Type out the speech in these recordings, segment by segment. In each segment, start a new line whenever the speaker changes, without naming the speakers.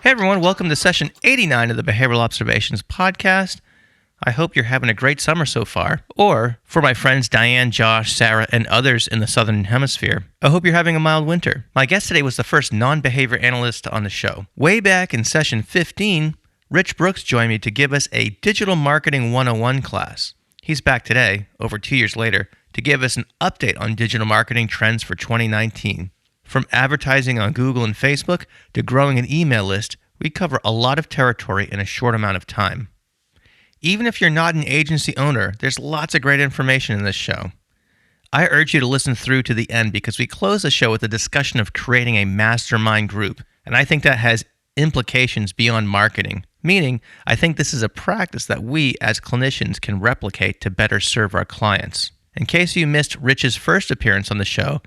Hey everyone, welcome to session 89 of the Behavioral Observations podcast. I hope you're having a great summer so far. Or, for my friends Diane, Josh, Sarah, and others in the Southern Hemisphere, I hope you're having a mild winter. My guest today was the first non-behavior analyst on the show. Way back in session 15, Rich Brooks joined me to give us a Digital Marketing 101 class. He's back today, over 2 years later, to give us an update on digital marketing trends for 2019. From advertising on Google and Facebook to growing an email list, we cover a lot of territory in a short amount of time. Even if you're not an agency owner, there's lots of great information in this show. I urge you to listen through to the end because we close the show with a discussion of creating a mastermind group, and I think that has implications beyond marketing, meaning I think this is a practice that we as clinicians can replicate to better serve our clients. In case you missed Rich's first appearance on the show,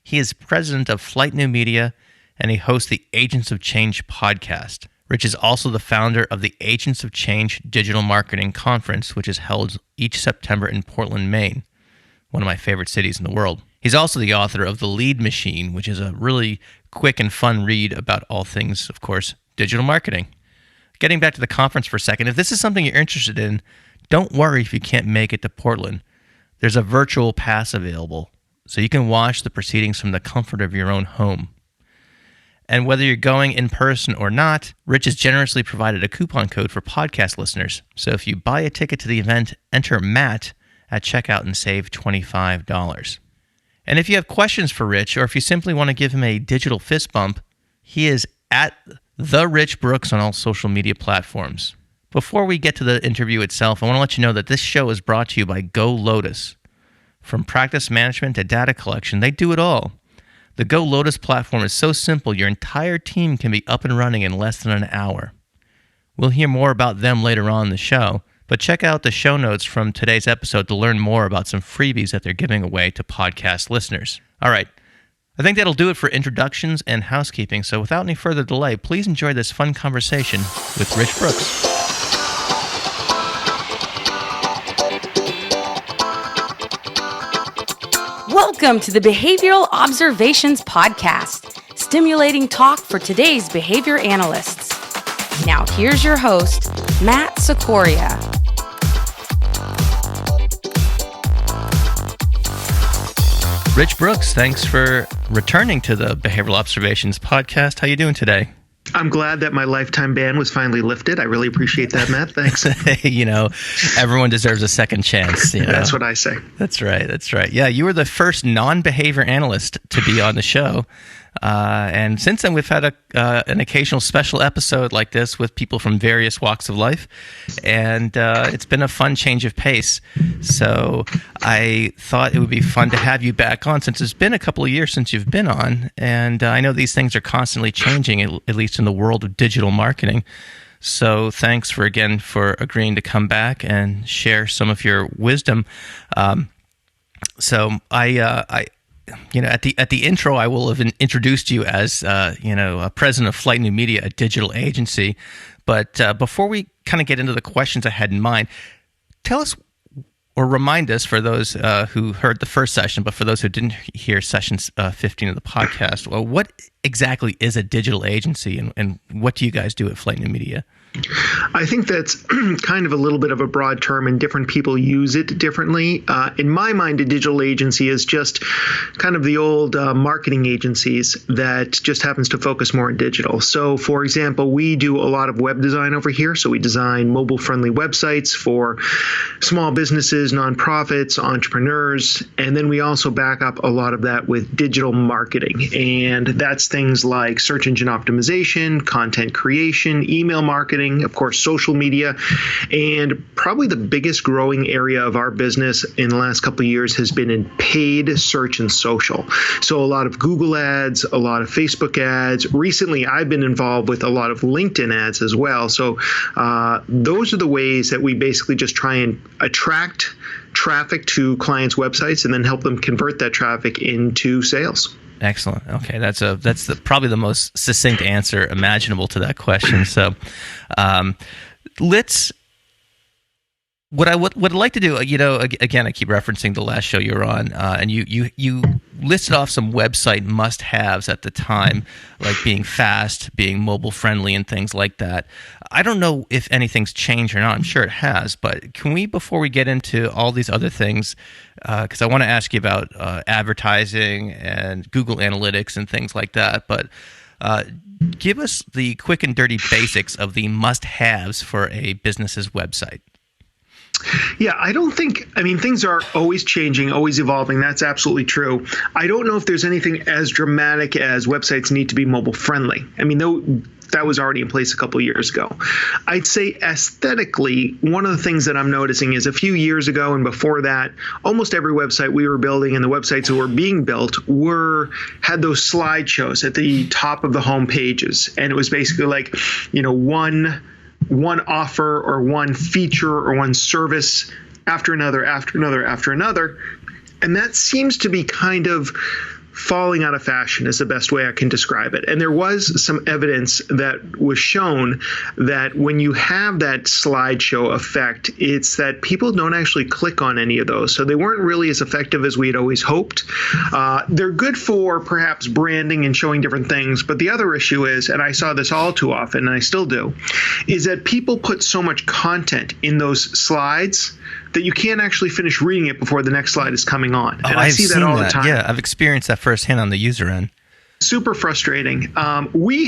he is president of Flight New Media, and he hosts the Agents of Change podcast. Rich is also the founder of the Agents of Change Digital Marketing Conference, which is held each September in Portland, Maine, one of my favorite cities in the world. He's also the author of The Lead Machine, which is a really quick and fun read about all things, of course, digital marketing. Getting back to the conference for a second, if this is something you're interested in, don't worry if you can't make it to Portland. There's a virtual pass available, so you can watch the proceedings from the comfort of your own home. And whether you're going in person or not, Rich has generously provided a coupon code for podcast listeners. So if you buy a ticket to the event, enter MATT at checkout and save $25. And if you have questions for Rich, or if you simply want to give him a digital fist bump, he is at The Rich Brooks on all social media platforms. Before we get to the interview itself, I want to let you know that this show is brought to you by Go Lotus. From practice management to data collection, they do it all. The Go Lotus platform is so simple, your entire team can be up and running in less than an hour. We'll hear more about them later on in the show, but check out the show notes from today's episode to learn more about some freebies that they're giving away to podcast listeners. All right, I think that'll do it for introductions and housekeeping, so without any further delay, please enjoy this fun conversation with Rich Brooks.
Welcome to the Behavioral Observations Podcast, stimulating talk for today's behavior analysts. Now here's your host, Matt Cicoria.
Rich Brooks, thanks for returning to the Behavioral Observations Podcast. How you doing today?
I'm glad that my lifetime ban was finally lifted. I really appreciate that, Matt. Thanks.
Everyone deserves a second chance.
That's what I say.
That's right. Yeah, you were the first non-behavior analyst to be on the show. And since then, we've had an occasional special episode like this with people from various walks of life. And it's been a fun change of pace. So I thought it would be fun to have you back on since it's been a couple of years since you've been on. And I know these things are constantly changing, at least in the world of digital marketing. So thanks for agreeing to come back and share some of your wisdom. So at the intro, I will have introduced you as a president of Flight New Media, a digital agency. But before we kind of get into the questions I had in mind, tell us or remind us, for those who heard the first session, but for those who didn't hear session 15 of the podcast, well, what exactly is a digital agency, and what do you guys do at Flight New Media?
I think that's kind of a little bit of a broad term, and different people use it differently. In my mind, a digital agency is just kind of the old marketing agencies that just happens to focus more on digital. So, for example, we do a lot of web design over here. So we design mobile-friendly websites for small businesses, nonprofits, entrepreneurs, and then we also back up a lot of that with digital marketing. And that's things like search engine optimization, content creation, email marketing, of course, social media, and probably the biggest growing area of our business in the last couple of years has been in paid search and social. So a lot of Google ads, a lot of Facebook ads. Recently, I've been involved with a lot of LinkedIn ads as well. So those are the ways that we basically just try and attract traffic to clients' websites and then help them convert that traffic into sales.
Excellent. Okay, that's probably the most succinct answer imaginable to that question. So, what I'd like to do, again, I keep referencing the last show you were on, and you listed off some website must-haves at the time, like being fast, being mobile-friendly, and things like that. I don't know if anything's changed or not. I'm sure it has, but can we, before we get into all these other things, because I want to ask you about advertising and Google Analytics and things like that, but give us the quick and dirty basics of the must-haves for a business's website.
Yeah, things are always changing, always evolving. That's absolutely true. I don't know if there's anything as dramatic as websites need to be mobile friendly. That was already in place a couple of years ago. I'd say aesthetically, one of the things that I'm noticing is a few years ago and before that, almost every website we were building and the websites that were being built had those slideshows at the top of the home pages. And it was basically like, one offer or one feature or one service after another, after another, after another. And that seems to be kind of falling out of fashion is the best way I can describe it. And there was some evidence that was shown that when you have that slideshow effect, it's that people don't actually click on any of those. So they weren't really as effective as we had always hoped. They're good for perhaps branding and showing different things. But the other issue is, and I saw this all too often, and I still do, is that people put so much content in those slides that you can't actually finish reading it before the next slide is coming on. And I see that all the time.
Yeah, I've experienced that firsthand on the user end.
Super frustrating. We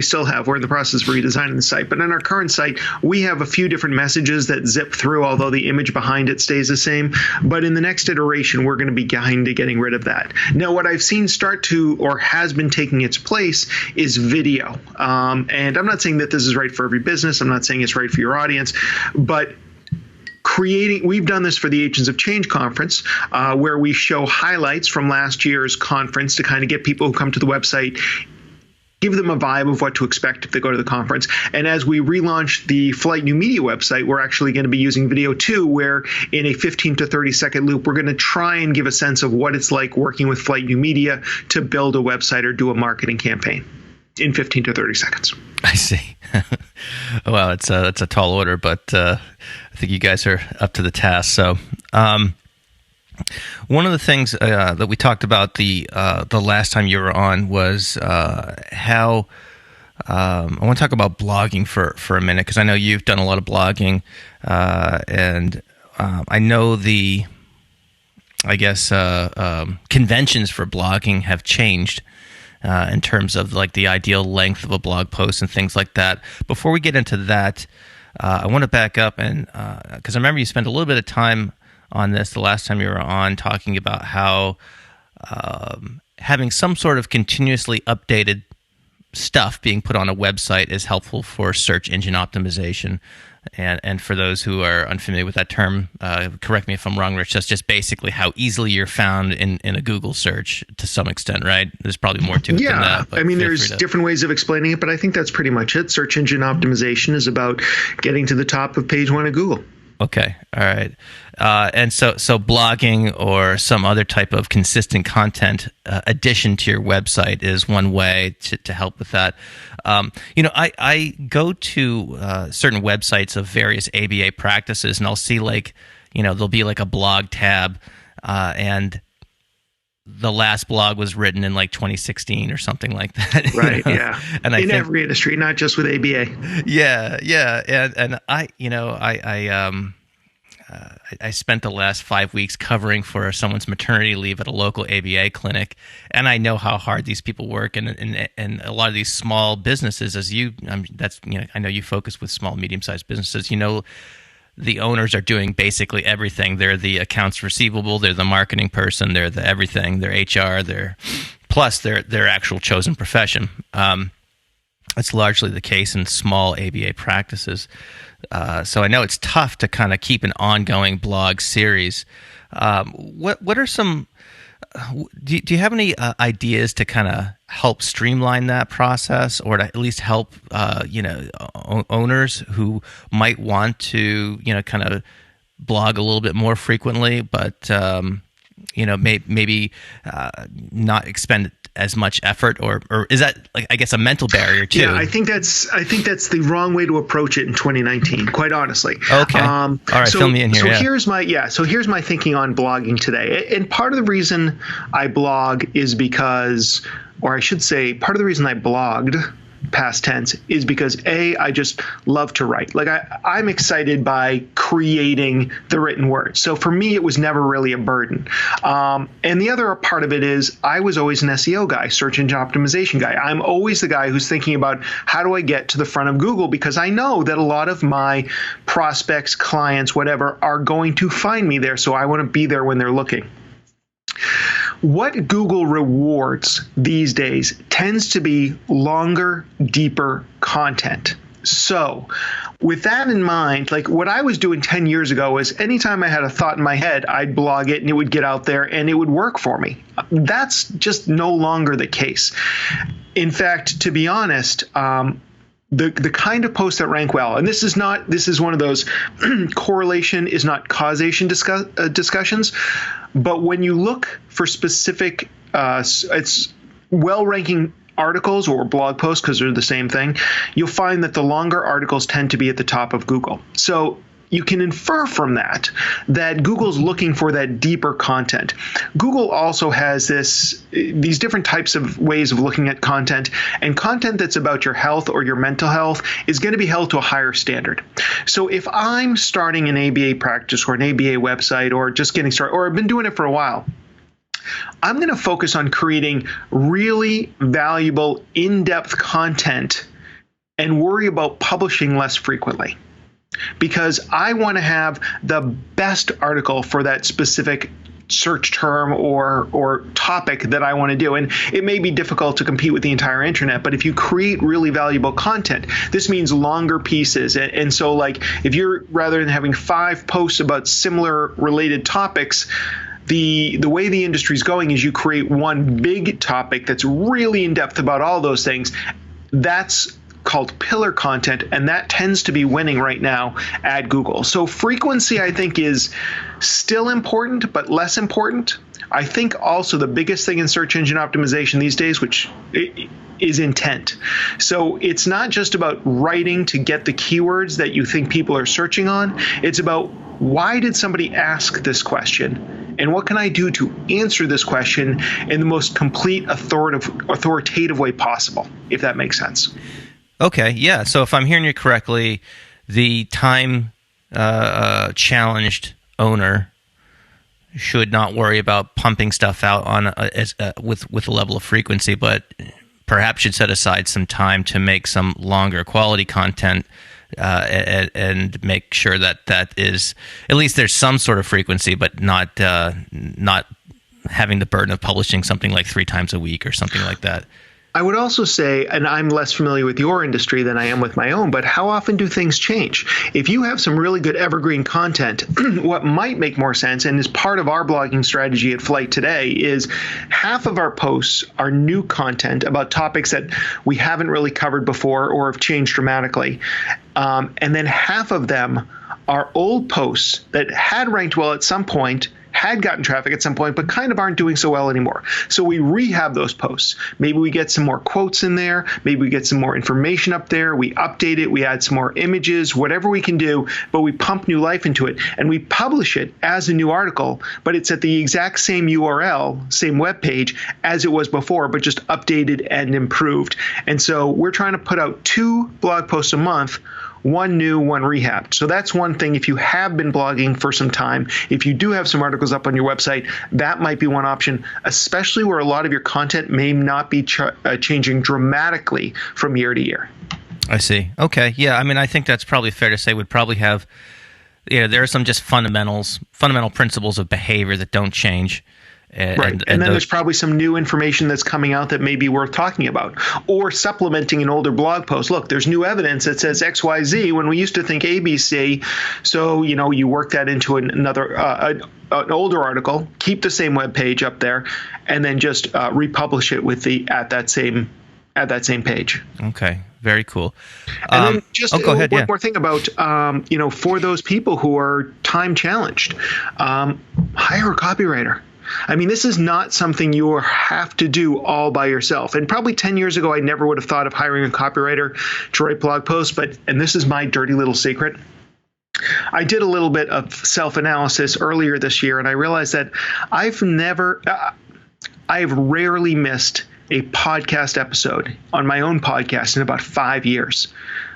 still have, we're in the process of redesigning the site, but on our current site, we have a few different messages that zip through, although the image behind it stays the same. But in the next iteration, we're going to be getting rid of that. Now, what I've seen start to, or has been taking its place, is video. And I'm not saying that this is right for every business. I'm not saying it's right for your audience, but we've done this for the Agents of Change conference, where we show highlights from last year's conference to kind of get people who come to the website, give them a vibe of what to expect if they go to the conference. And as we relaunch the Flight New Media website, we're actually going to be using video too, where in a 15 to 30 second loop, we're going to try and give a sense of what it's like working with Flight New Media to build a website or do a marketing campaign in 15 to 30 seconds.
I see. Well, it's a tall order, but I think you guys are up to the task. So, one of the things that we talked about the last time you were on was how I want to talk about blogging for a minute, because I know you've done a lot of blogging, and I know conventions for blogging have changed. In terms of like the ideal length of a blog post and things like that. Before we get into that, I want to back up and because I remember you spent a little bit of time on this the last time you were on, talking about how having some sort of continuously updated stuff being put on a website is helpful for search engine optimization. And for those who are unfamiliar with that term, correct me if I'm wrong, Rich, that's just basically how easily you're found in a Google search to some extent, right? There's probably more to it than that.
Yeah, there's different ways of explaining it, but I think that's pretty much it. Search engine optimization is about getting to the top of page one of Google.
Okay, all right. And so blogging or some other type of consistent content addition to your website is one way to help with that. I go to certain websites of various ABA practices, and I'll see there'll be like a blog tab, and the last blog was written in like 2016 or something like that.
Right. Yeah. And in every industry, not just with ABA.
Yeah. And I spent the last 5 weeks covering for someone's maternity leave at a local ABA clinic, and I know how hard these people work, and a lot of these small businesses, I know you focus with small, medium-sized businesses. The owners are doing basically everything. They're the accounts receivable, they're the marketing person, they're the everything, they're HR, plus their actual chosen profession. That's largely the case in small ABA practices. So I know it's tough to kind of keep an ongoing blog series. What are some? Do you have any ideas to kind of help streamline that process, or to at least help owners who might want to kind of blog a little bit more frequently, but maybe not expend as much effort, or is that, like, I guess, a mental barrier too?
Yeah, I think that's the wrong way to approach it in 2019. Quite honestly.
Okay. All right, fill me in here.
Here's my thinking on blogging today. And part of the reason I blog is because, or I should say, part of the reason I blogged, past tense, is because I just love to write. Like I'm excited by creating the written word. So for me, it was never really a burden. And the other part of it is I was always an SEO guy, search engine optimization guy. I'm always the guy who's thinking about how do I get to the front of Google, because I know that a lot of my prospects, clients, whatever, are going to find me there. So I want to be there when they're looking. What Google rewards these days tends to be longer, deeper content. So with that in mind, like what I was doing 10 years ago is anytime I had a thought in my head, I'd blog it and it would get out there and it would work for me. That's just no longer the case. In fact, to be honest, the kind of posts that rank well, and this is one of those correlation is not causation discussions, but when you look for specific, it's well-ranking articles or blog posts, because they're the same thing, you'll find that the longer articles tend to be at the top of Google. So you can infer from that Google's looking for that deeper content. Google also has these different types of ways of looking at content, and content that's about your health or your mental health is going to be held to a higher standard. So if I'm starting an ABA practice or an ABA website or just getting started, or I've been doing it for a while, I'm going to focus on creating really valuable, in-depth content and worry about publishing less frequently, because I want to have the best article for that specific search term or topic that I want to do. And it may be difficult to compete with the entire internet, but if you create really valuable content, this means longer pieces. And so, like, if you're, rather than having 5 posts about similar related topics, the way the industry is going is you create one big topic that's really in depth about all those things. That's called pillar content, and that tends to be winning right now at Google. So frequency, I think, is still important, but less important. I think also the biggest thing in search engine optimization these days, which is intent. So it's not just about writing to get the keywords that you think people are searching on. It's about, why did somebody ask this question? And what can I do to answer this question in the most complete, authoritative way possible, if that makes sense.
Okay, yeah. So if I'm hearing you correctly, the time challenged owner should not worry about pumping stuff out on with a level of frequency, but perhaps should set aside some time to make some longer quality content and make sure that is, at least there's some sort of frequency, but not having the burden of publishing something like 3 times a week or something like that.
I would also say, and I'm less familiar with your industry than I am with my own, but how often do things change? If you have some really good evergreen content, what might make more sense, and is part of our blogging strategy at Flight today, is half of our posts are new content about topics that we haven't really covered before or have changed dramatically. And then half of them are old posts that had ranked well at some point, had gotten traffic at some point, but kind of aren't doing so well anymore. So we rehab those posts. Maybe we get some more quotes in there. Maybe we get some more information up there. We update it. We add some more images, whatever we can do, but we pump new life into it. And we publish it as a new article, but it's at the exact same URL, same web page as it was before, but just updated and improved. And so we're trying to put out 2 blog posts a month, 1 new, 1 rehabbed. So that's one thing. If you have been blogging for some time, if you do have some articles up on your website, that might be one option, especially where a lot of your content may not be changing dramatically from year to year.
I see. Okay. Yeah. I mean, I think that's probably fair to say. Would probably have, there are some just fundamental principles of behavior that don't change.
Right. And then there's probably some new information that's coming out that may be worth talking about, or supplementing an older blog post. Look, there's new evidence that says XYZ when we used to think ABC. So, you work that into another an older article, keep the same web page up there, and then just republish it at that same page. Okay. Very cool. And then just
go ahead,
one more thing about, for those people who are time challenged, hire a copywriter. I mean, this is not something you have to do all by yourself. And probably 10 years ago, I never would have thought of hiring a copywriter to write blog posts. And this is my dirty little secret. I did a little bit of self-analysis earlier this year, and I realized that I've rarely missed a podcast episode on my own podcast in about 5 years.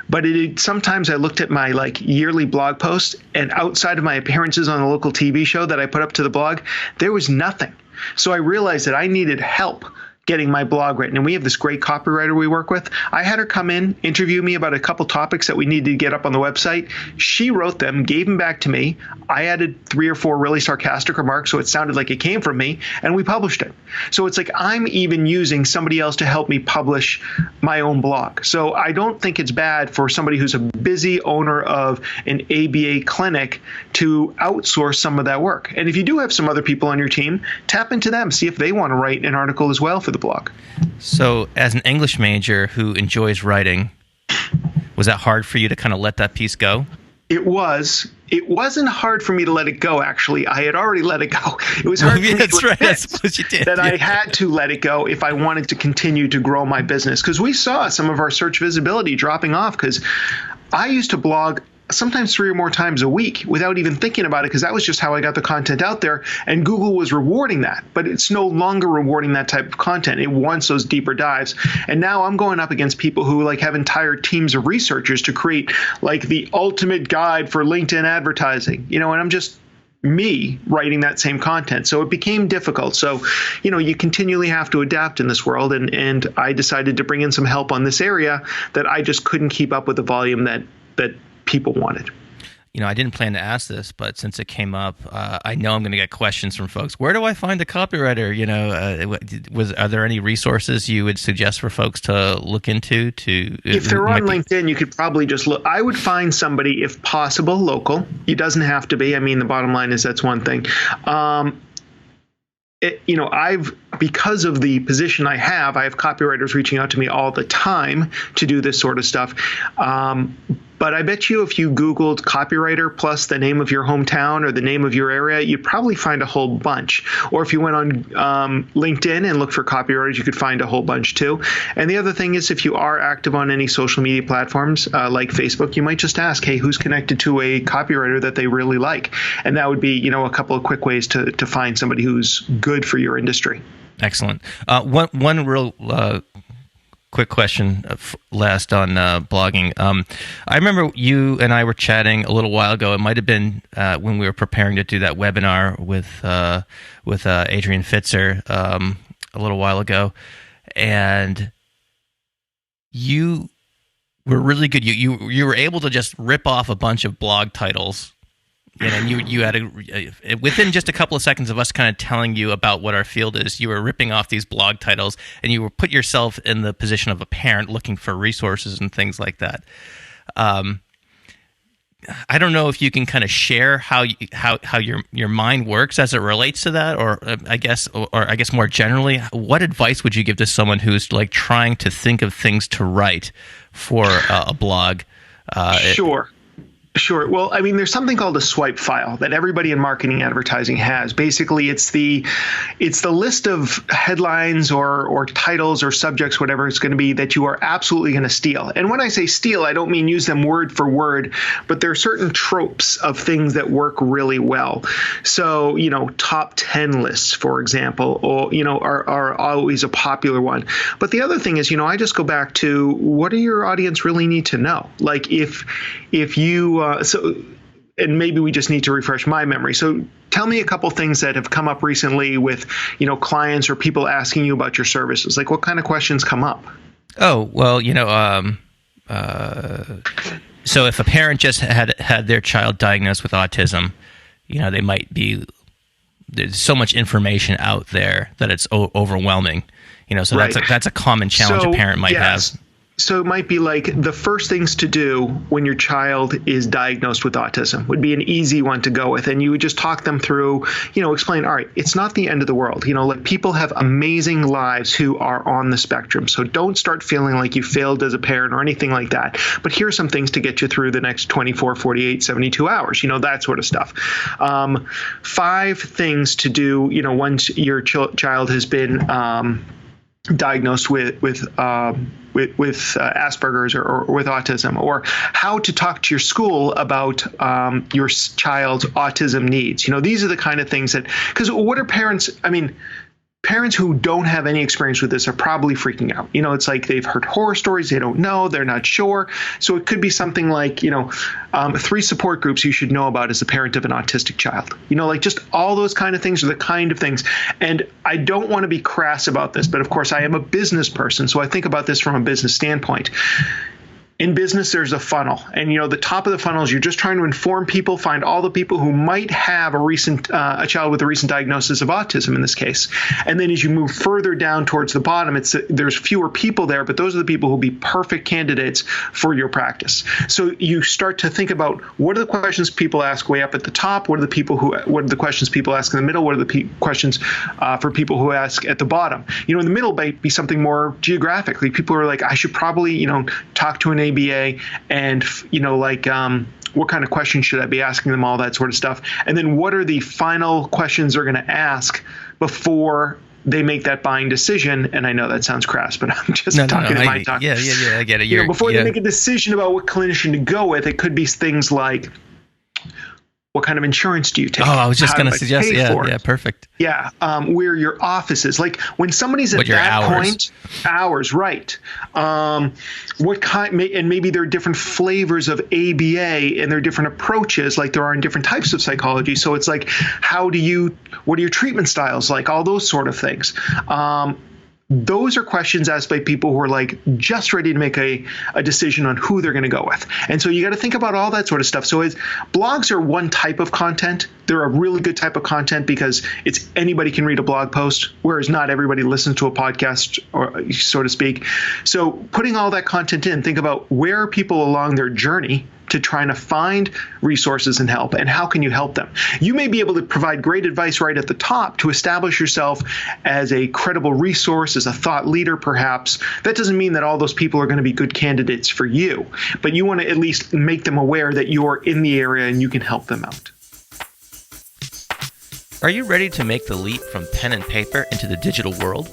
But sometimes I looked at my yearly blog posts, and outside of my appearances on the local TV show that I put up to the blog, there was nothing. So I realized that I needed help getting my blog written. And we have this great copywriter we work with. I had her come in, interview me about a couple topics that we needed to get up on the website. She wrote them, gave them back to me. I added 3 or 4 really sarcastic remarks so it sounded like it came from me, and we published it. So it's like I'm even using somebody else to help me publish my own blog. So I don't think it's bad for somebody who's a busy owner of an ABA clinic to outsource some of that work. And if you do have some other people on your team, tap into them, see if they want to write an article as well for the blog.
So as an English major who enjoys writing, was that hard for you to kind of let that piece go?
It was. It wasn't hard for me to let it go, actually. I had already let it go. It was hard for me to admit
I suppose you did.
that I had to let it go if I wanted to continue to grow my business. Because we saw some of our search visibility dropping off, because I used to blog sometimes 3 or more times a week without even thinking about it, because that was just how I got the content out there, and Google was rewarding that. But it's no longer rewarding that type of content. It wants those deeper dives. And now I'm going up against people who have entire teams of researchers to create the ultimate guide for LinkedIn advertising, and I'm just me writing that same content. So it became difficult. So, you continually have to adapt in this world. And I decided to bring in some help on this area that I just couldn't keep up with the volume that people wanted.
I didn't plan to ask this, but since it came up, I know I'm going to get questions from folks. Where do I find a copywriter? Are there any resources you would suggest for folks to look into?
If they're on LinkedIn, you could probably just look. I would find somebody, if possible, local. It doesn't have to be. I mean, the bottom line is that's one thing. Because of the position I have copywriters reaching out to me all the time to do this sort of stuff. But I bet you if you Googled copywriter plus the name of your hometown or the name of your area, you'd probably find a whole bunch. Or if you went on LinkedIn and looked for copywriters, you could find a whole bunch too. And the other thing is, if you are active on any social media platforms like Facebook, you might just ask, hey, who's connected to a copywriter that they really like? And that would be, a couple of quick ways to find somebody who's good for your industry.
Excellent. One real quick question last on blogging. I remember you and I were chatting a little while ago. It might have been when we were preparing to do that webinar with Adrian Fitzer a little while ago, and you were really good. You were able to just rip off a bunch of blog titles. And you had within just a couple of seconds of us kind of telling you about what our field is, you were ripping off these blog titles, and you were put yourself in the position of a parent looking for resources and things like that. I don't know if you can kind of share how your mind works as it relates to that, or I guess more generally, what advice would you give to someone who's trying to think of things to write for a blog?
Sure. Well, I mean, there's something called a swipe file that everybody in marketing advertising has. Basically, it's the list of headlines or titles or subjects, whatever it's going to be, that you are absolutely going to steal. And when I say steal, I don't mean use them word for word, but there are certain tropes of things that work really well. So, top 10 lists, for example, or, are always a popular one. But the other thing is, I just go back to, what do your audience really need to know? If you and maybe we just need to refresh my memory. So tell me a couple things that have come up recently with, clients or people asking you about your services. What kind of questions come up?
Oh, well, so if a parent just had their child diagnosed with autism, they might be, there's so much information out there that it's overwhelming. So right. That's a common challenge a parent might have.
So it might be like the first things to do when your child is diagnosed with autism would be an easy one to go with. And you would just talk them through, explain, all right, it's not the end of the world. Like people have amazing lives who are on the spectrum. So don't start feeling like you failed as a parent or anything like that. But here's some things to get you through the next 24, 48, 72 hours, that sort of stuff. 5 things to do, once your child has been diagnosed with Asperger's or with autism, or how to talk to your school about your child's autism needs. These are the kind of things that, because what are parents, parents who don't have any experience with this are probably freaking out. It's like they've heard horror stories. They don't know. They're not sure. So it could be something like, 3 support groups you should know about as a parent of an autistic child. Like just all those kind of things are the kind of things. And I don't want to be crass about this, but of course I am a business person. So I think about this from a business standpoint. In business, there's a funnel, and the top of the funnel is you're just trying to inform people, find all the people who might have a child with a recent diagnosis of autism in this case, and then as you move further down towards the bottom, there's fewer people there, but those are the people who will be perfect candidates for your practice. So you start to think about what are the questions people ask way up at the top, what are the questions people ask in the middle, what are the questions for people who ask at the bottom. In the middle might be something more geographic. Like people are like, I should probably talk to an ABA and what kind of questions should I be asking them, all that sort of stuff. And then what are the final questions they're going to ask before they make that buying decision? And I know that sounds crass, but I'm just talking in my talk.
Yeah, I get it.
Before they make a decision about what clinician to go with, it could be things like, what kind of insurance do you take?
Oh, I was just going to suggest, perfect.
Yeah, where your office is. Like when somebody's at that point, hours, right. What kind, and maybe there are different flavors of ABA and there are different approaches like there are in different types of psychology. So it's like, what are your treatment styles like? All those sort of things. Those are questions asked by people who are like just ready to make a decision on who they're going to go with. And so you got to think about all that sort of stuff. So blogs are one type of content. They're a really good type of content because it's anybody can read a blog post, whereas not everybody listens to a podcast, or so to speak. So putting all that content in, think about where are people along their journey to trying to find resources and help, and how can you help them? You may be able to provide great advice right at the top to establish yourself as a credible resource, as a thought leader perhaps. That doesn't mean that all those people are going to be good candidates for you, but you want to at least make them aware that you're in the area and you can help them out.
Are you ready to make the leap from pen and paper into the digital world?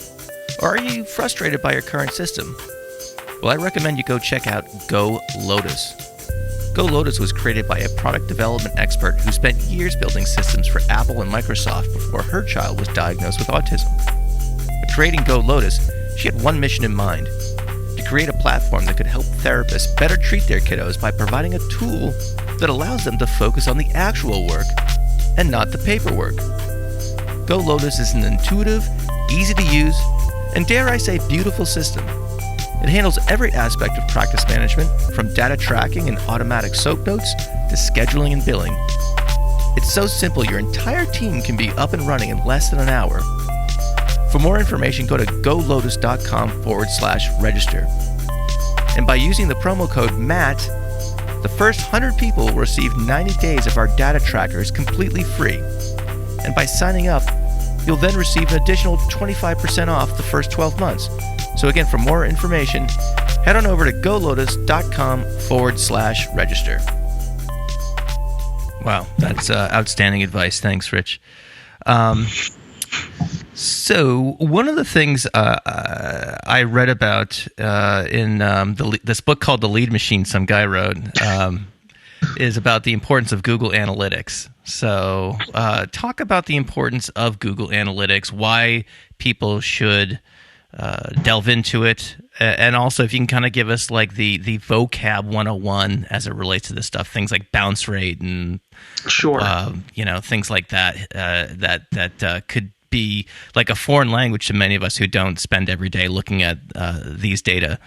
Or are you frustrated by your current system? Well, I recommend you go check out Go Lotus. Go Lotus was created by a product development expert who spent years building systems for Apple and Microsoft before her child was diagnosed with autism. By creating Go Lotus, she had one mission in mind: to create a platform that could help therapists better treat their kiddos by providing a tool that allows them to focus on the actual work and not the paperwork. Go Lotus is an intuitive, easy to use, and dare I say beautiful system. It handles every aspect of practice management, from data tracking and automatic soap notes to scheduling and billing. It's so simple your entire team can be up and running in less than an hour. For more information, go to golotus.com/register. And by using the promo code MATT, the first 100 people will receive 90 days of our data trackers completely free. And by signing up, you'll then receive an additional 25% off the first 12 months. So again, for more information, head on over to golotus.com/register. Wow, that's outstanding advice. Thanks, Rich. So one of the things I read about in this book called The Lead Machine, some guy wrote, is about the importance of Google Analytics. So talk about the importance of Google Analytics, why people should delve into it, and also if you can kind of give us like the vocab 101 as it relates to this stuff, things like bounce rate and
sure,
things like that that could be like a foreign language to many of us who don't spend every day looking at these data.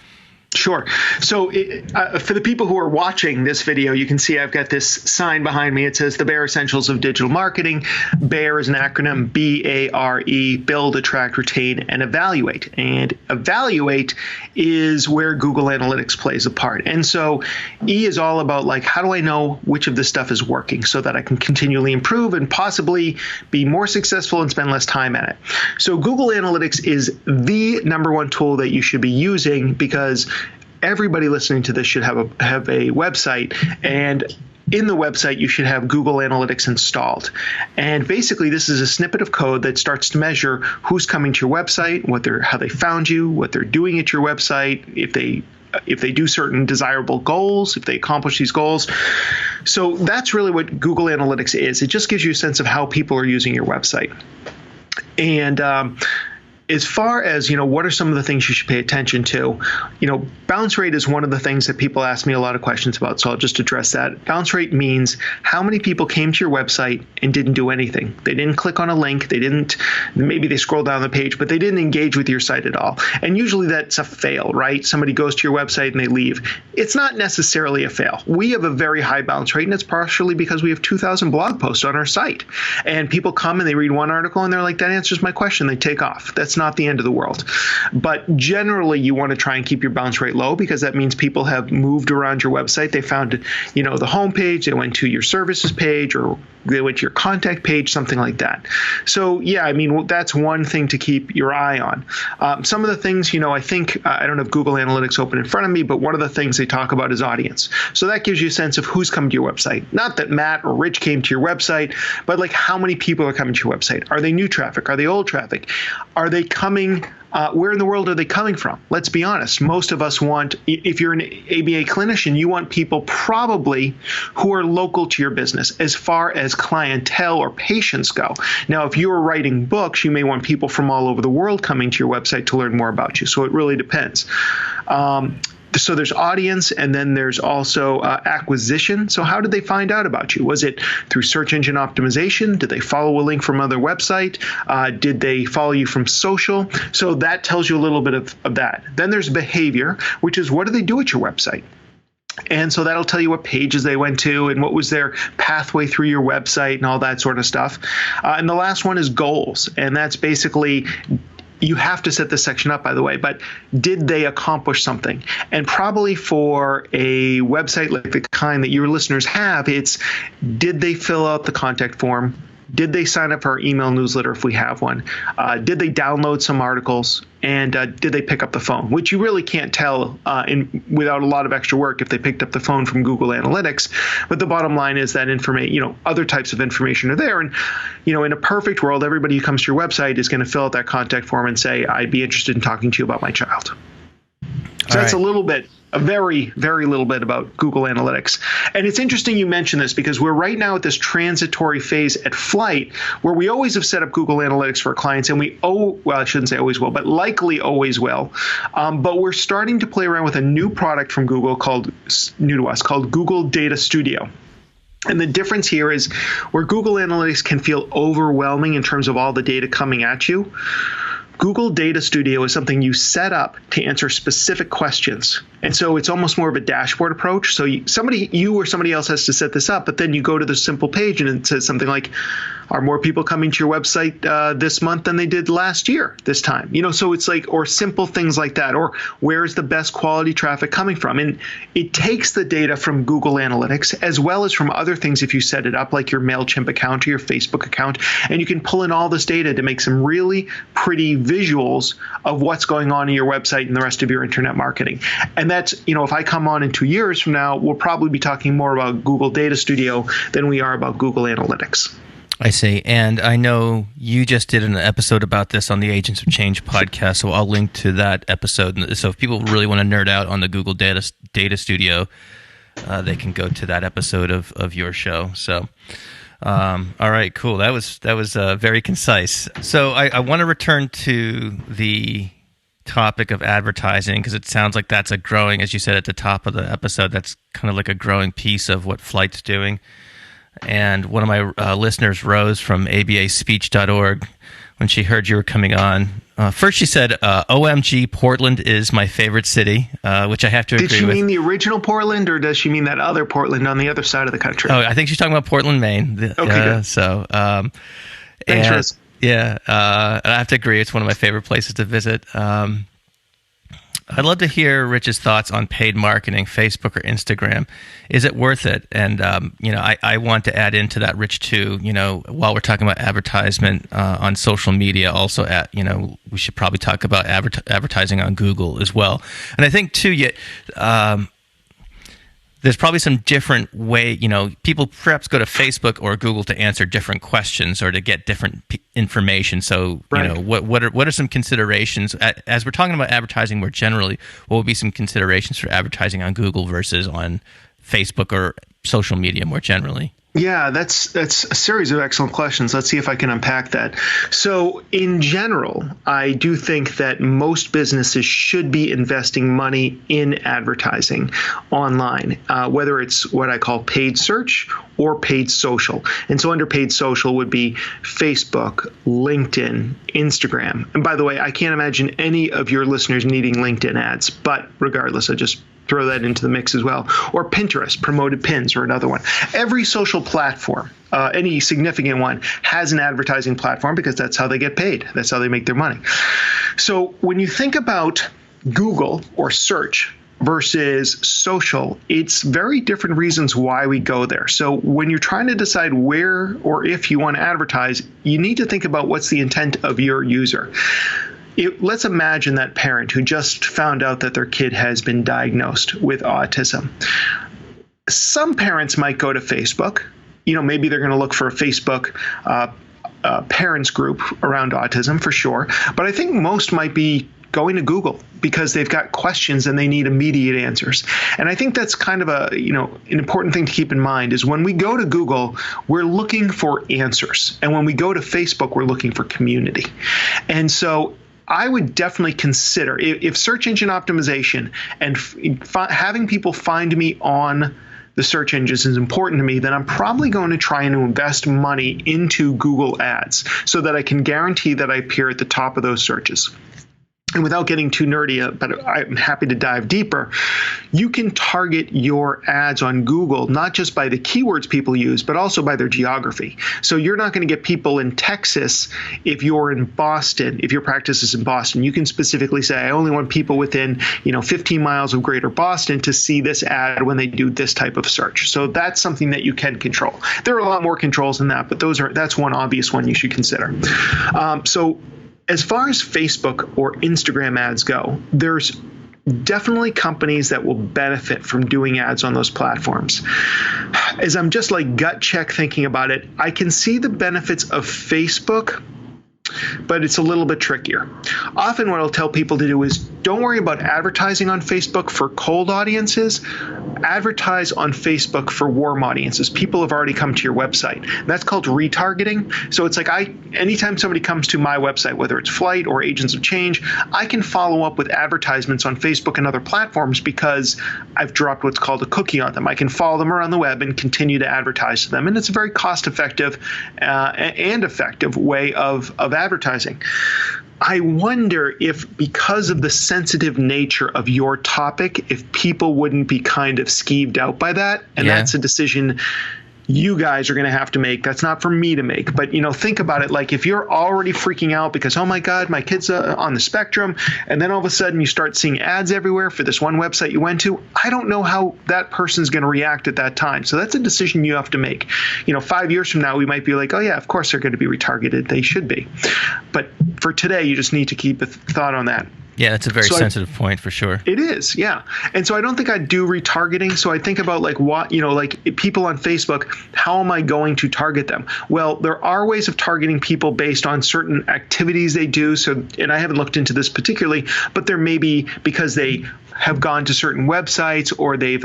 Sure. So for the people who are watching this video, you can see I've got this sign behind me. It says the Bare Essentials of Digital Marketing. BARE is an acronym, BARE, Build, Attract, Retain, and Evaluate. And evaluate is where Google Analytics plays a part. And so E is all about like, how do I know which of this stuff is working so that I can continually improve and possibly be more successful and spend less time at it. So Google Analytics is the number one tool that you should be using because everybody listening to this should have a website, and in the website you should have Google Analytics installed. And basically this is a snippet of code that starts to measure who's coming to your website, how they found you, what they're doing at your website, if they do certain desirable goals, if they accomplish these goals. So that's really what Google Analytics is. It just gives you a sense of how people are using your website. And as far as, what are some of the things you should pay attention to? Bounce rate is one of the things that people ask me a lot of questions about, so I'll just address that. Bounce rate means how many people came to your website and didn't do anything. They didn't click on a link. Maybe they scrolled down the page, but they didn't engage with your site at all. And usually that's a fail, right? Somebody goes to your website and they leave. It's not necessarily a fail. We have a very high bounce rate, and it's partially because we have 2,000 blog posts on our site. And people come and they read one article and they're like, that answers my question. They take off. That's not the end of the world. But generally, you want to try and keep your bounce rate low because that means people have moved around your website. They found, the homepage, they went to your services page, or they went to your contact page, something like that. So, that's one thing to keep your eye on. Some of the things, I think, I don't have Google Analytics open in front of me, but one of the things they talk about is audience. So that gives you a sense of who's coming to your website. Not that Matt or Rich came to your website, but like how many people are coming to your website? Are they new traffic? Are they old traffic? Are they coming? Where in the world are they coming from? Let's be honest. Most of us want, if you're an ABA clinician, you want people probably who are local to your business as far as clientele or patients go. Now, if you're writing books, you may want people from all over the world coming to your website to learn more about you. So it really depends. So there's audience, and then there's also acquisition. So how did they find out about you? Was it through search engine optimization? Did they follow a link from another website? Did they follow you from social? So that tells you a little bit of that. Then there's behavior, which is what do they do at your website? And so that'll tell you what pages they went to and what was their pathway through your website and all that sort of stuff. And the last one is goals. And that's basically, you have to set this section up, by the way, but did they accomplish something? And probably for a website like the kind that your listeners have, it's did they fill out the contact form? Did they sign up for our email newsletter if we have one? Did they download some articles? And did they pick up the phone? Which you really can't tell without a lot of extra work if they picked up the phone from Google Analytics. But the bottom line is that information, other types of information are there. And, in a perfect world, everybody who comes to your website is going to fill out that contact form and say, I'd be interested in talking to you about my child. So that's a very, very little bit about Google Analytics. And it's interesting you mention this because we're right now at this transitory phase at Flight where we always have set up Google Analytics for our clients, and I shouldn't say always will, but likely always will. But we're starting to play around with a new product from Google new to us, called Google Data Studio. And the difference here is where Google Analytics can feel overwhelming in terms of all the data coming at you. Google Data Studio is something you set up to answer specific questions. And so it's almost more of a dashboard approach. So you or somebody else has to set this up, but then you go to the simple page and it says something like, are more people coming to your website this month than they did last year this time? So it's like, or simple things like that, or where is the best quality traffic coming from? And it takes the data from Google Analytics as well as from other things if you set it up, like your MailChimp account or your Facebook account, and you can pull in all this data to make some really pretty visuals of what's going on in your website and the rest of your internet marketing. And that's, if I come on in 2 years from now, we'll probably be talking more about Google Data Studio than we are about Google Analytics.
I see. And I know you just did an episode about this on the Agents of Change podcast, so I'll link to that episode. So if people really want to nerd out on the Google Data Studio, they can go to that episode of your show. So, all right, cool. That was very concise. So I want to return to the topic of advertising because it sounds like that's a growing, as you said at the top of the episode, that's kind of like a growing piece of what Flight's doing. And one of my listeners, Rose from abaspeech.org, when she heard you were coming on, First, she said, OMG, Portland is my favorite city, which I have to agree with.
Did she mean the original Portland, or does she mean that other Portland on the other side of the country?
Oh, I think she's talking about Portland, Maine.
Okay, good.
So,
Thanks,
and I have to agree. It's one of my favorite places to visit. I'd love to hear Rich's thoughts on paid marketing, Facebook or Instagram. Is it worth it? And, I want to add into that, Rich, too, while we're talking about advertisement on social media, also, we should probably talk about advertising on Google as well. And I think, too, there's probably some different way, people perhaps go to Facebook or Google to answer different questions or to get different information. So,
right.
What are some considerations as we're talking about advertising more generally? What would be some considerations for advertising on Google versus on Facebook or social media more generally?
Yeah, that's a series of excellent questions. Let's see if I can unpack that. So in general, I do think that most businesses should be investing money in advertising online, whether it's what I call paid search or paid social. And so under paid social would be Facebook, LinkedIn, Instagram. And by the way, I can't imagine any of your listeners needing LinkedIn ads, but regardless, I just throw that into the mix as well. Or Pinterest, promoted pins, or another one. Every social platform, any significant one, has an advertising platform because that's how they get paid. That's how they make their money. So when you think about Google or search versus social, it's very different reasons why we go there. So when you're trying to decide where or if you want to advertise, you need to think about what's the intent of your user. Let's imagine that parent who just found out that their kid has been diagnosed with autism. Some parents might go to Facebook. Maybe they're going to look for a Facebook parents group around autism for sure. But I think most might be going to Google because they've got questions and they need immediate answers. And I think that's kind of an important thing to keep in mind is when we go to Google, we're looking for answers. And when we go to Facebook, we're looking for community. And so I would definitely consider, if search engine optimization and having people find me on the search engines is important to me, then I'm probably going to try and invest money into Google Ads so that I can guarantee that I appear at the top of those searches. And without getting too nerdy, but I'm happy to dive deeper, you can target your ads on Google, not just by the keywords people use, but also by their geography. So you're not going to get people in Texas if you're in Boston, if your practice is in Boston. You can specifically say, I only want people within 15 miles of Greater Boston to see this ad when they do this type of search. So that's something that you can control. There are a lot more controls than that, but that's one obvious one you should consider. So as far as Facebook or Instagram ads go, there's definitely companies that will benefit from doing ads on those platforms. As I'm just gut check thinking about it, I can see the benefits of Facebook, but it's a little bit trickier. Often what I'll tell people to do is don't worry about advertising on Facebook for cold audiences. Advertise on Facebook for warm audiences. People have already come to your website. That's called retargeting. So it's anytime somebody comes to my website, whether it's Flight or Agents of Change, I can follow up with advertisements on Facebook and other platforms because I've dropped what's called a cookie on them. I can follow them around the web and continue to advertise to them. And it's a very cost-effective and effective way of advertising. I wonder if, because of the sensitive nature of your topic, if people wouldn't be kind of skeeved out by that. And that's a decision you guys are going to have to make. That's not for me to make. But, think about it. If you're already freaking out because, oh my God, my kid's on the spectrum, and then all of a sudden you start seeing ads everywhere for this one website you went to, I don't know how that person's going to react at that time. So that's a decision you have to make. 5 years from now, we might be like, oh yeah, of course they're going to be retargeted. They should be. But for today, you just need to keep a thought on that.
Yeah, that's a very sensitive point for sure.
It is, yeah. And so I don't think I'd do retargeting. So I think about people on Facebook, how am I going to target them? Well, there are ways of targeting people based on certain activities they do. So, and I haven't looked into this particularly, but there may be because they have gone to certain websites, or they've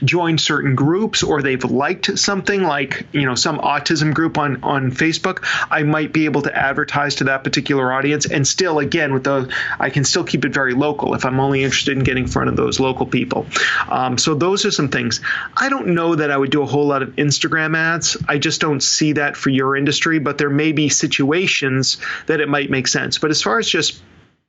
joined certain groups, or they've liked something like, some autism group on Facebook, I might be able to advertise to that particular audience. And still, again, I can still keep it very local if I'm only interested in getting in front of those local people. So those are some things. I don't know that I would do a whole lot of Instagram ads. I just don't see that for your industry, but there may be situations that it might make sense. But as far as just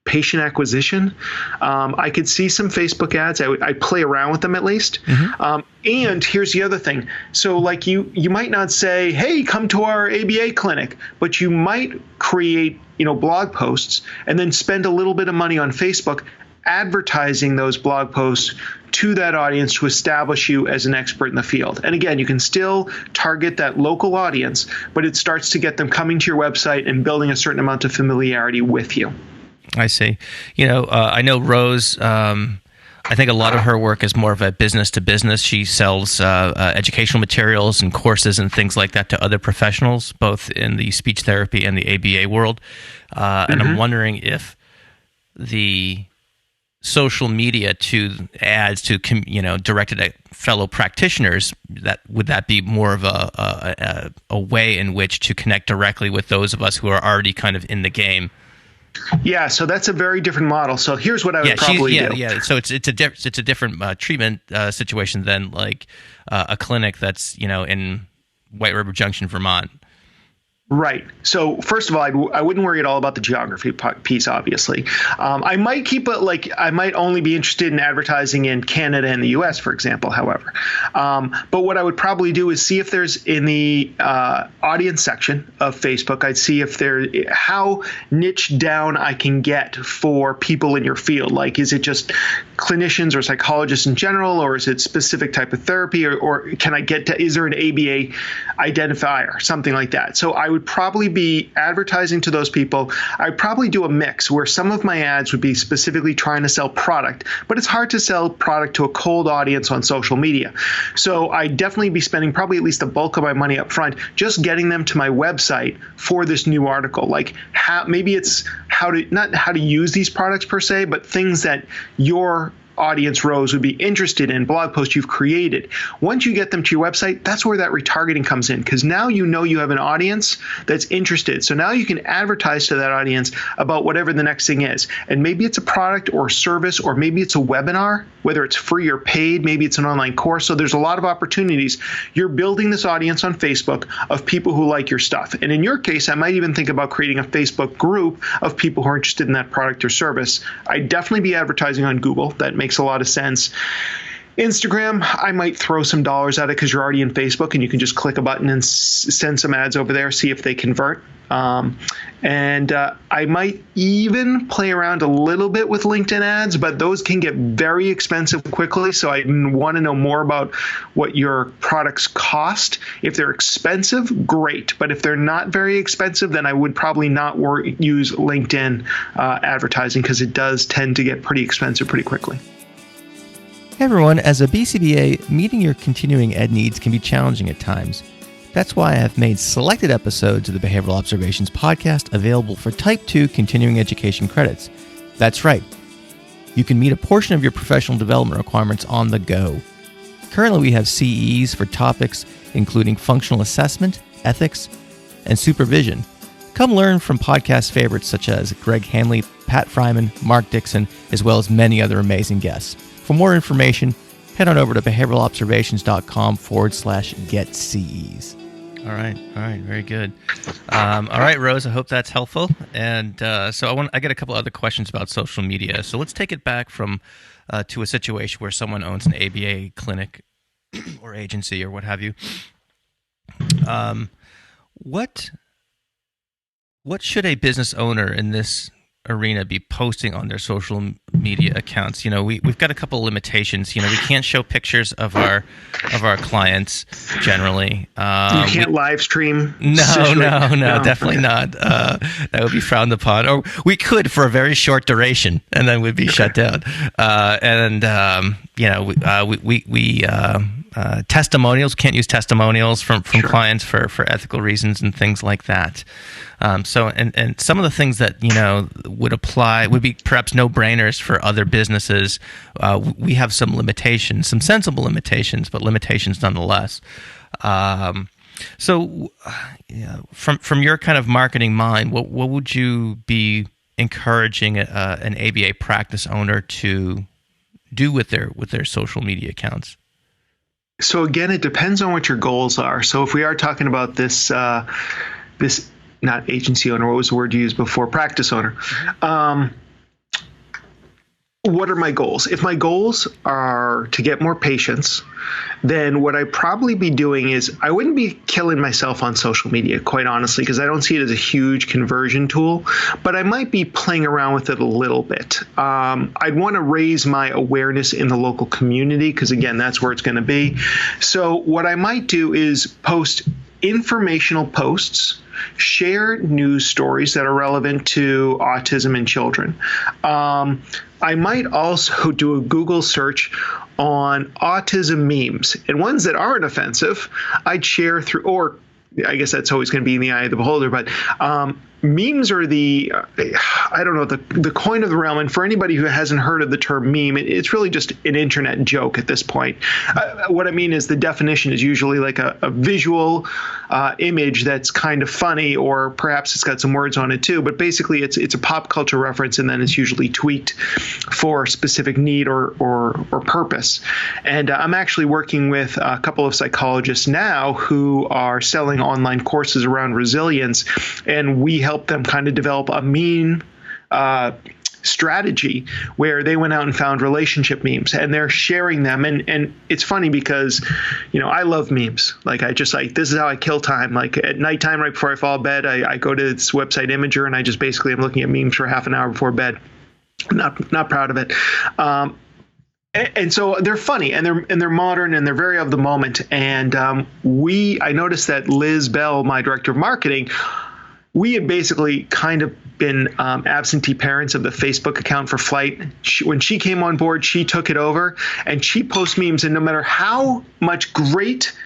patient acquisition, I could see some Facebook ads. I'd play around with them at least. Mm-hmm. And here's the other thing. So like you might not say, hey, come to our ABA clinic, but you might create, blog posts and then spend a little bit of money on Facebook advertising those blog posts to that audience to establish you as an expert in the field. And again, you can still target that local audience, but it starts to get them coming to your website and building a certain amount of familiarity with you.
I see. I know Rose, I think a lot of her work is more of a business to business. She sells educational materials and courses and things like that to other professionals, both in the speech therapy and the ABA world. And I'm wondering if the social media to ads to directed at fellow practitioners, would that be more of a way in which to connect directly with those of us who are already kind of in the game?
Yeah, so that's a very different model. So here's what I would probably do.
Yeah. So it's a different treatment situation than like a clinic that's in White River Junction, Vermont.
Right. So first of all, I wouldn't worry at all about the geography piece, obviously. I might keep it I might only be interested in advertising in Canada and the US, for example, however. But what I would probably do is see if there's in the audience section of Facebook, I'd see if how niche down I can get for people in your field. Like, is it just clinicians or psychologists in general, or is it specific type of therapy, or can I is there an ABA identifier, something like that? So I would probably be advertising to those people. I'd probably do a mix where some of my ads would be specifically trying to sell product, but it's hard to sell product to a cold audience on social media. So I'd definitely be spending probably at least the bulk of my money up front just getting them to my website for this new article. Like maybe it's not how to use these products per se, but things that your audience, Rose, would be interested in, blog posts you've created. Once you get them to your website, that's where that retargeting comes in, because now you have an audience that's interested. So now you can advertise to that audience about whatever the next thing is. And maybe it's a product or service, or maybe it's a webinar, whether it's free or paid, maybe it's an online course. So there's a lot of opportunities. You're building this audience on Facebook of people who like your stuff. And in your case, I might even think about creating a Facebook group of people who are interested in that product or service. I'd definitely be advertising on Google. That makes a lot of sense. Instagram, I might throw some dollars at it because you're already in Facebook and you can just click a button and send some ads over there, see if they convert. And I might even play around a little bit with LinkedIn ads, but those can get very expensive quickly. So I want to know more about what your products cost. If they're expensive, great. But if they're not very expensive, then I would probably not use LinkedIn advertising, because it does tend to get pretty expensive pretty quickly.
Hey everyone, as a BCBA, meeting your continuing ed needs can be challenging at times. That's why I have made selected episodes of the Behavioral Observations podcast available for Type 2 continuing education credits. That's right. You can meet a portion of your professional development requirements on the go. Currently, we have CEs for topics including functional assessment, ethics, and supervision. Come learn from podcast favorites such as Greg Hanley, Pat Fryman, Mark Dixon, as well as many other amazing guests. For more information, head on over to behavioralobservations.com/getCEs. All right, very good. All right, Rose, I hope that's helpful. And so I get a couple other questions about social media. So let's take it back to a situation where someone owns an ABA clinic or agency or what have you. What should a business owner in this arena be posting on their social media accounts? We've got a couple of limitations. We can't show pictures of our clients generally.
You can't live stream.
No, definitely not. That would be frowned upon. Or we could for a very short duration, and then we'd be shut down. Testimonials, can't use testimonials from clients for ethical reasons and things like that. And some of the things that would be perhaps no-brainers for other businesses. We have some limitations, some sensible limitations, but limitations nonetheless. So, from your kind of marketing mind, what would you be encouraging an ABA practice owner to do with their social media accounts?
So again, it depends on what your goals are. So if we are talking about this not agency owner, what was the word you used before? Practice owner. What are my goals? If my goals are to get more patients, then what I'd probably be doing is I wouldn't be killing myself on social media, quite honestly, because I don't see it as a huge conversion tool, but I might be playing around with it a little bit. I'd want to raise my awareness in the local community because, again, that's where it's going to be. So what I might do is post informational posts, share news stories that are relevant to autism in children. I might also do a Google search on autism memes, and ones that aren't offensive, I'd share through, or I guess that's always going to be in the eye of the beholder, but memes are the coin of the realm. And for anybody who hasn't heard of the term meme, it's really just an internet joke at this point. What I mean is the definition is usually like a visual image that's kind of funny, or perhaps it's got some words on it too. But basically, it's a pop culture reference, and then it's usually tweaked for specific need or purpose. And I'm actually working with a couple of psychologists now who are selling online courses around resilience, and we help them kind of develop a meme strategy where they went out and found relationship memes, and they're sharing them. And it's funny because, I love memes. Like, this is how I kill time. Like at nighttime, right before I fall to bed, I go to this website Imager, and I just basically am looking at memes for half an hour before bed. Not proud of it. And so they're funny, and they're modern, and they're very of the moment. And I noticed that Liz Bell, my director of marketing, we had basically kind of been absentee parents of the Facebook account for Flight. When she came on board, she took it over, and she posts memes. And no matter how much great,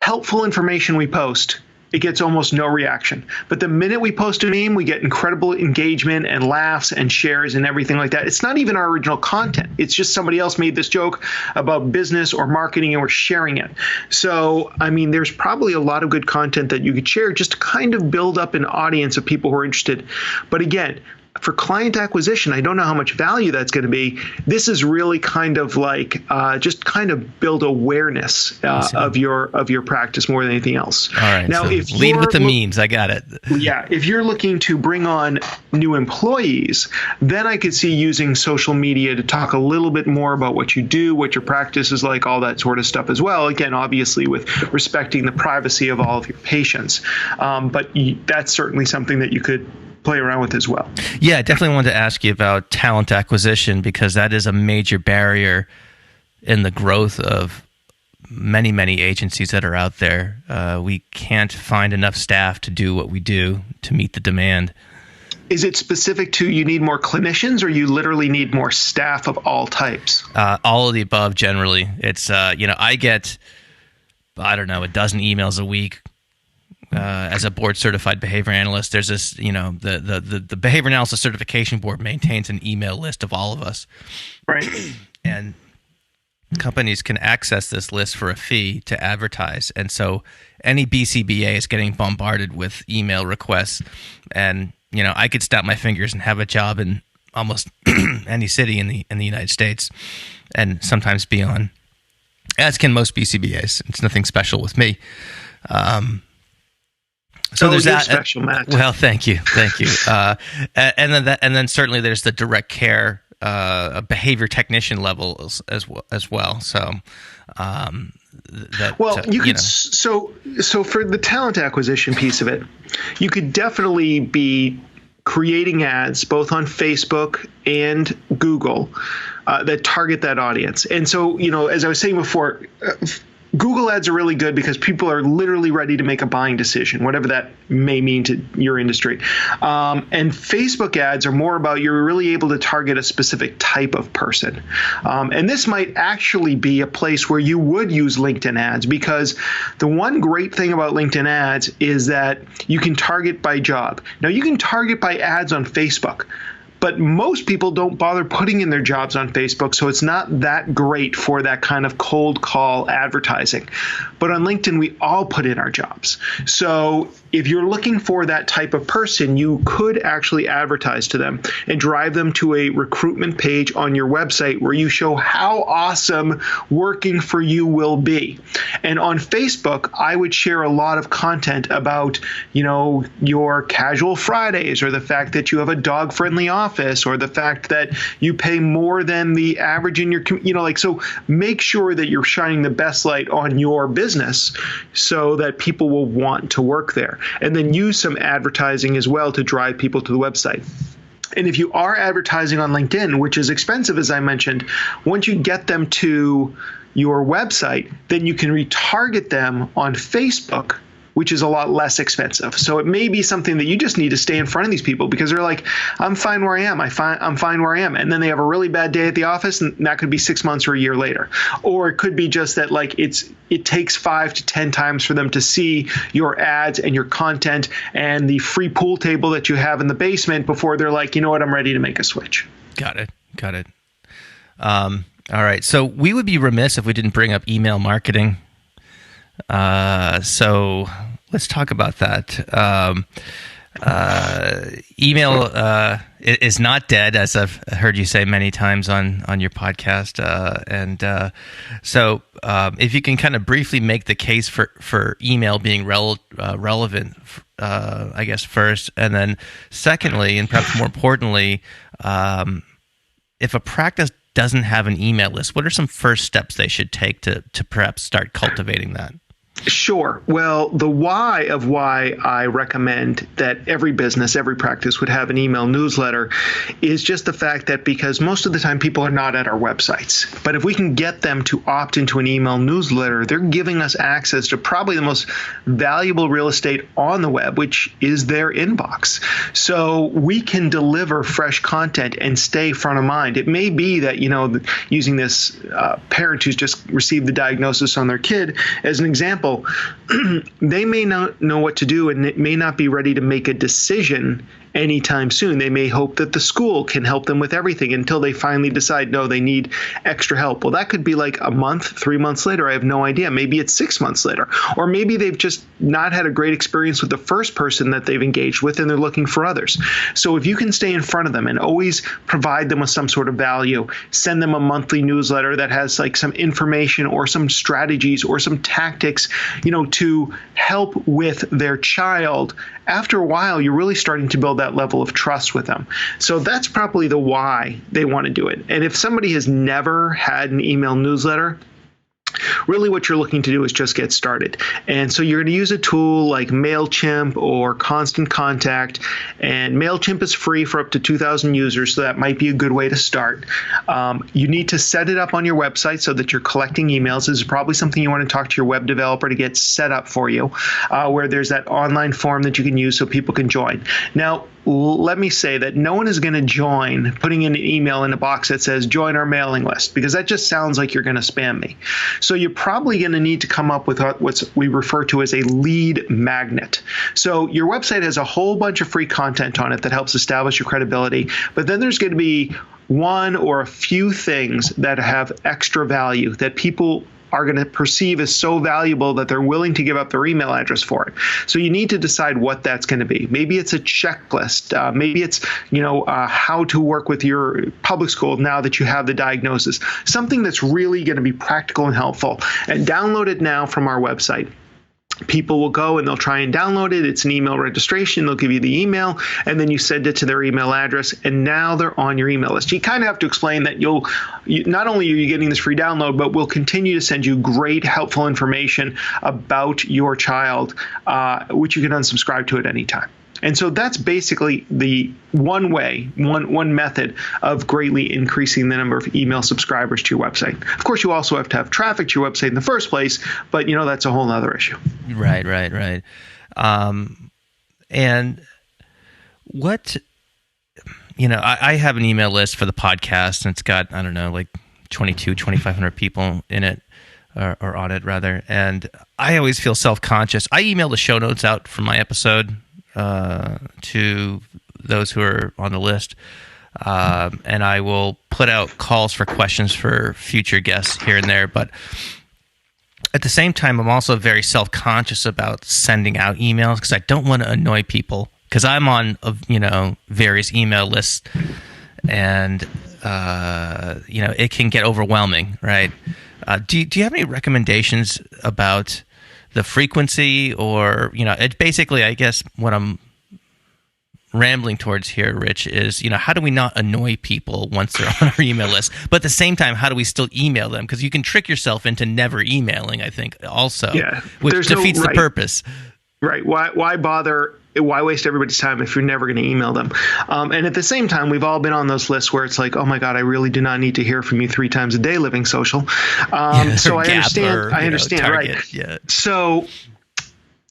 helpful information we post, it gets almost no reaction. But the minute we post a meme, we get incredible engagement and laughs and shares and everything like that. It's not even our original content. It's just somebody else made this joke about business or marketing, and we're sharing it. So, there's probably a lot of good content that you could share just to kind of build up an audience of people who are interested. But again, for client acquisition, I don't know how much value that's going to be. This is really kind of like just kind of build awareness of your practice more than anything else.
All right.
Now,
so
if
lead with the memes, I got it.
Yeah. If you're looking to bring on new employees, then I could see using social media to talk a little bit more about what you do, what your practice is like, all that sort of stuff as well. Again, obviously with respecting the privacy of all of your patients. But that's certainly something that you could play around with as well.
Yeah, I definitely wanted to ask you about talent acquisition, because that is a major barrier in the growth of many, many agencies that are out there. We can't find enough staff to do what we do to meet the demand.
Is it specific to you need more clinicians, or you literally need more staff of all types?
All of the above, generally. It's, I get, a dozen emails a week. As a board certified behavior analyst, there's this, the Behavior Analysis Certification Board maintains an email list of all of us.
Right.
And companies can access this list for a fee to advertise. And so any BCBA is getting bombarded with email requests. And, I could snap my fingers and have a job in almost any city in the United States, and sometimes beyond, as can most BCBAs. It's nothing special with me. So there's that.
Special, Matt.
Well, thank you. And then certainly there's the direct care behavior technician level as well. So
you could. So for the talent acquisition piece of it, you could definitely be creating ads both on Facebook and Google that target that audience. And so, as I was saying before, Google ads are really good because people are literally ready to make a buying decision, whatever that may mean to your industry. And Facebook ads are more about you're really able to target a specific type of person. And this might actually be a place where you would use LinkedIn ads, because the one great thing about LinkedIn ads is that you can target by job. Now, you can target by ads on Facebook, but most people don't bother putting in their jobs on Facebook, so it's not that great for that kind of cold call advertising. But on LinkedIn, we all put in our jobs. So if you're looking for that type of person, you could actually advertise to them and drive them to a recruitment page on your website where you show how awesome working for you will be. And on Facebook, I would share a lot of content about, your casual Fridays, or the fact that you have a dog-friendly office, or the fact that you pay more than the average in your, so make sure that you're shining the best light on your business so that people will want to work there. And then use some advertising as well to drive people to the website. And if you are advertising on LinkedIn, which is expensive, as I mentioned, once you get them to your website, then you can retarget them on Facebook, which is a lot less expensive. So it may be something that you just need to stay in front of these people, because they're like, I'm fine where I am. I'm fine where I am. And then they have a really bad day at the office, and that could be 6 months or a year later. Or it could be just that it takes 5 to 10 times for them to see your ads and your content and the free pool table that you have in the basement before they're like, you know what, I'm ready to make a switch.
Got it. All right. So we would be remiss if we didn't bring up email marketing. So let's talk about that. Email is not dead, as I've heard you say many times on your podcast. So if you can kind of briefly make the case for email being relevant, I guess, first, and then secondly, and perhaps more importantly, if a practice doesn't have an email list, what are some first steps they should take to perhaps start cultivating that?
Sure. Well, the why I recommend that every business, every practice would have an email newsletter is just the fact that because most of the time people are not at our websites. But if we can get them to opt into an email newsletter, they're giving us access to probably the most valuable real estate on the web, which is their inbox. So we can deliver fresh content and stay front of mind. It may be that, using this parent who's just received the diagnosis on their kid as an example, they may not know what to do and may not be ready to make a decision anytime soon. They may hope that the school can help them with everything until they finally decide, no, they need extra help. Well, that could be like a month, 3 months later. I have no idea. Maybe it's 6 months later. Or maybe they've just not had a great experience with the first person that they've engaged with, and they're looking for others. So if you can stay in front of them and always provide them with some sort of value, send them a monthly newsletter that has like some information or some strategies or some tactics, to help with their child, after a while, you're really starting to build that level of trust with them. So that's probably the why they want to do it. And if somebody has never had an email newsletter, really what you're looking to do is just get started. And so you're going to use a tool like MailChimp or Constant Contact. And MailChimp is free for up to 2,000 users, so that might be a good way to start. You need to set it up on your website so that you're collecting emails. This is probably something you want to talk to your web developer to get set up for you, where there's that online form that you can use so people can join. Now, let me say that no one is going to join putting in an email in a box that says join our mailing list, because that just sounds like you're going to spam me. So you're probably going to need to come up with what we refer to as a lead magnet. So your website has a whole bunch of free content on it that helps establish your credibility, but then there's going to be one or a few things that have extra value that people are going to perceive as so valuable that they're willing to give up their email address for it. So you need to decide what that's going to be. Maybe it's a checklist. Maybe it's, how to work with your public school now that you have the diagnosis. Something that's really going to be practical and helpful. And download it now from our website. People will go and they'll try and download it. It's an email registration. They'll give you the email, and then you send it to their email address, and now they're on your email list. You kind of have to explain that not only are you getting this free download, but we'll continue to send you great, helpful information about your child, which you can unsubscribe to at any time. And so that's basically the one method of greatly increasing the number of email subscribers to your website. Of course, you also have to have traffic to your website in the first place, but that's a whole other issue.
Right. And what, I have an email list for the podcast, and it's got, I don't know, like 2,500 people in it, or on it rather. And I always feel self-conscious. I email the show notes out from my episode to those who are on the list. And I will put out calls for questions for future guests here and there. But at the same time, I'm also very self-conscious about sending out emails because I don't want to annoy people, because I'm on, various email lists, and, it can get overwhelming, right? Do you have any recommendations about the frequency, or, it's basically, I guess, what I'm rambling towards here, Rich, is, how do we not annoy people once they're on our email list? But at the same time, how do we still email them? Because you can trick yourself into never emailing, I think, also, which defeats the purpose.
Right. Why bother? Why waste everybody's time if you're never going to email them? And at the same time, we've all been on those lists where it's like, oh my God, I really do not need to hear from you 3 times a day, Living Social. So I understand.
Target,
right.
Yeah.
So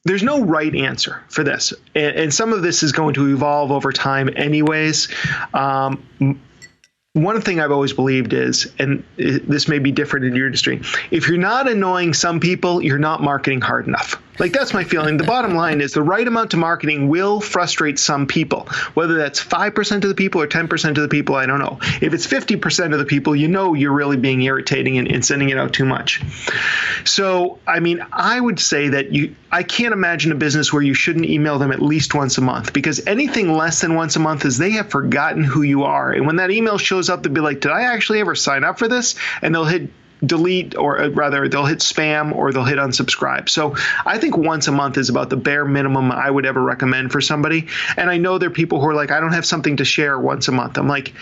there's no right answer for this. And some of this is going to evolve over time anyways. One thing I've always believed is, and this may be different in your industry, if you're not annoying some people, you're not marketing hard enough. Like, that's my feeling. The bottom line is the right amount of marketing will frustrate some people, whether that's 5% of the people or 10% of the people, I don't know. If it's 50% of the people, you're really being irritating and sending it out too much. So, I would say that I can't imagine a business where you shouldn't email them at least once a month, because anything less than once a month is they have forgotten who you are. And when that email shows up, they'll be like, did I actually ever sign up for this? And they'll hit delete, or rather they'll hit spam, or they'll hit unsubscribe. So I think once a month is about the bare minimum I would ever recommend for somebody. And I know there are people who are like, I don't have something to share once a month. I'm like,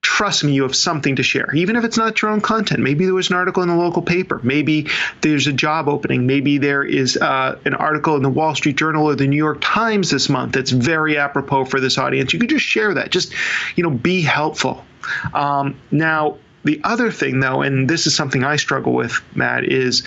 trust me, you have something to share, even if it's not your own content. Maybe there was an article in the local paper. Maybe there's a job opening. Maybe there is an article in the Wall Street Journal or the New York Times this month that's very apropos for this audience. You could just share that. Just, be helpful. Now, the other thing, though, and this is something I struggle with, Matt, is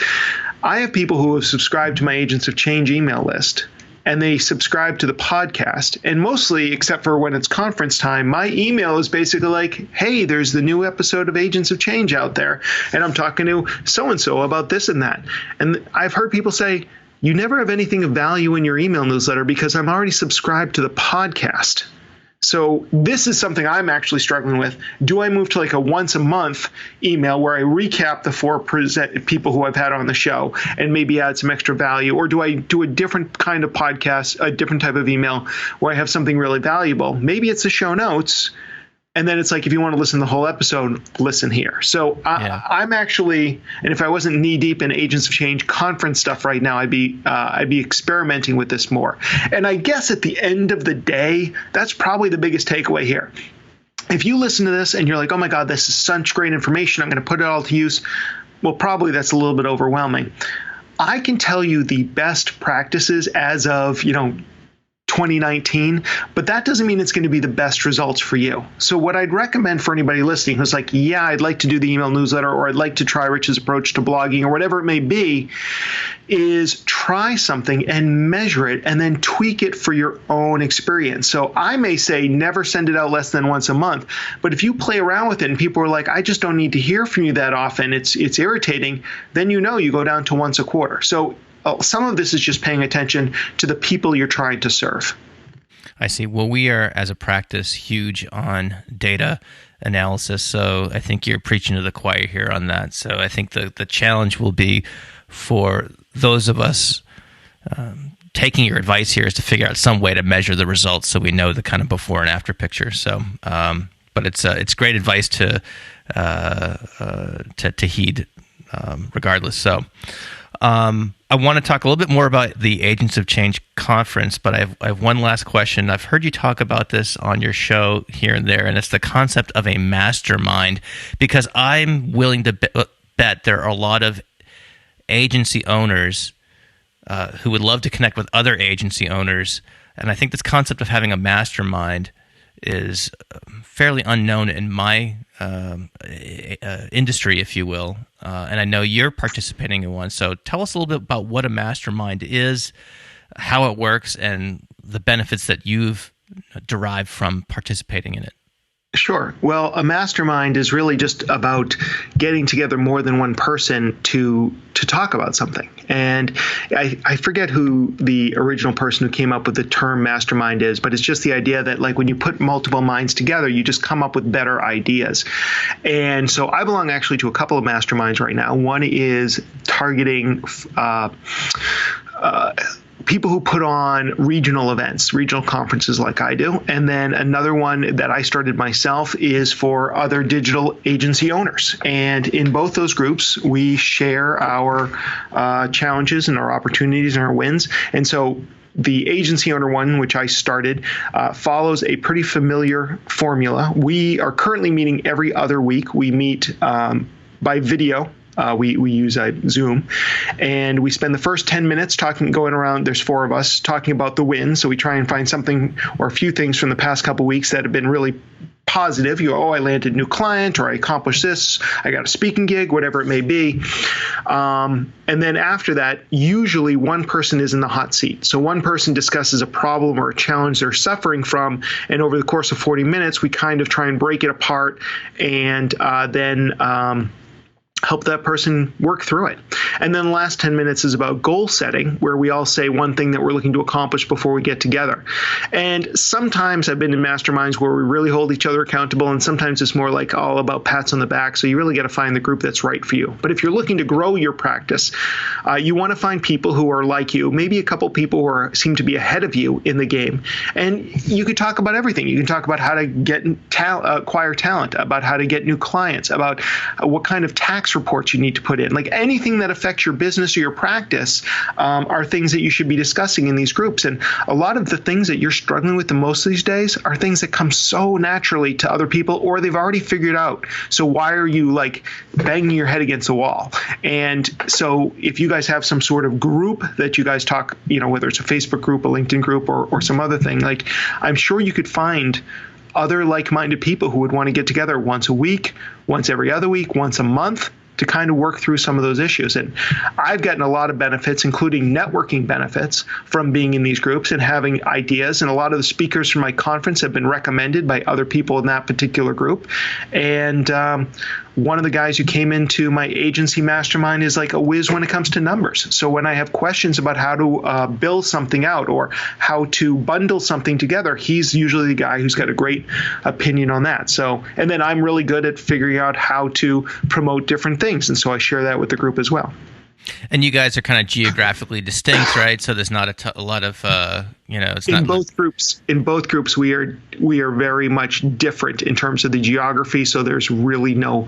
I have people who have subscribed to my Agents of Change email list, and they subscribe to the podcast. And mostly, except for when it's conference time, my email is basically like, hey, there's the new episode of Agents of Change out there, and I'm talking to so-and-so about this and that. And I've heard people say, you never have anything of value in your email newsletter because I'm already subscribed to the podcast. So this is something I'm actually struggling with. Do I move to like a once a month email where I recap the 4 people who I've had on the show and maybe add some extra value? Or do I do a different kind of podcast, a different type of email where I have something really valuable? Maybe it's the show notes. And then it's like, if you want to listen to the whole episode, listen here. So I'm actually, and if I wasn't knee deep in Agents of Change conference stuff right now, I'd be experimenting with this more. And I guess at the end of the day, that's probably the biggest takeaway here. If you listen to this and you're like, oh my God, this is such great information, I'm going to put it all to use. Well, probably that's a little bit overwhelming. I can tell you the best practices as of, 2019, but that doesn't mean it's going to be the best results for you. So what I'd recommend for anybody listening who's like, yeah, I'd like to do the email newsletter, or I'd like to try Rich's approach to blogging, or whatever it may be, is try something and measure it and then tweak it for your own experience. So I may say never send it out less than once a month, but if you play around with it and people are like, I just don't need to hear from you that often, it's irritating, then you go down to once a quarter. So some of this is just paying attention to the people you're trying to serve.
I see. Well, we are, as a practice, huge on data analysis, so I think you're preaching to the choir here on that. So I think the challenge will be for those of us taking your advice here is to figure out some way to measure the results so we know the kind of before and after picture. So, but it's great advice to heed regardless. So. I want to talk a little bit more about the Agents of Change conference, but I have one last question. I've heard you talk about this on your show here and there, and it's the concept of a mastermind, because I'm willing to bet there are a lot of agency owners who would love to connect with other agency owners And I think this concept of having a mastermind is fairly unknown in my industry, if you will. And I know you're participating in one. So tell us a little bit about what a mastermind is, how it works, and the benefits that you've derived from participating in it.
Sure. Well, a mastermind is really just about getting together more than one person to talk about something. And I forget who the original person who came up with the term mastermind is, but it's just the idea that like when you put multiple minds together, you just come up with better ideas. And so I belong actually to a couple of masterminds right now. One is targeting people who put on regional events, regional conferences like I do. And then another one that I started myself is for other digital agency owners. And in both those groups, we share our challenges and our opportunities and our wins. And so the agency owner one, which I started, follows a pretty familiar formula. We are currently meeting every other week. We meet by video. We use Zoom, and we spend the first 10 minutes going around. There's 4 of us talking about the wins. So we try and find something or a few things from the past couple of weeks that have been really positive. I landed a new client, or I accomplished this, I got a speaking gig, whatever it may be. And then after that, usually one person is in the hot seat. So one person discusses a problem or a challenge they're suffering from, and over the course of 40 minutes, we kind of try and break it apart and then help that person work through it. And then the last 10 minutes is about goal setting, where we all say one thing that we're looking to accomplish before we get together. And sometimes I've been in masterminds where we really hold each other accountable, and sometimes it's more like all about pats on the back. So you really got to find the group that's right for you. But if you're looking to grow your practice, you want to find people who are like you, maybe a couple people who seem to be ahead of you in the game. And you could talk about everything. You can talk about how to acquire talent, about how to get new clients, about what kind of tax reports you need to put in. Like anything that affects your business or your practice are things that you should be discussing in these groups. And a lot of the things that you're struggling with the most these days are things that come so naturally to other people, or they've already figured out. So why are you like banging your head against the wall? And so if you guys have some sort of group that you guys talk, whether it's a Facebook group, a LinkedIn group, or some other thing, like I'm sure you could find other like-minded people who would want to get together once a week, once every other week, once a month, to kind of work through some of those issues. And I've gotten a lot of benefits, including networking benefits, from being in these groups and having ideas. And a lot of the speakers from my conference have been recommended by other people in that particular group. And one of the guys who came into my agency mastermind is like a whiz when it comes to numbers. So when I have questions about how to bill something out or how to bundle something together, he's usually the guy who's got a great opinion on that. So, and then I'm really good at figuring out how to promote different things. And so I share that with the group as well.
And you guys are kind of geographically distinct, right? So there's not a lot of, it's not.
In both groups, we are very much different in terms of the geography. So there's really no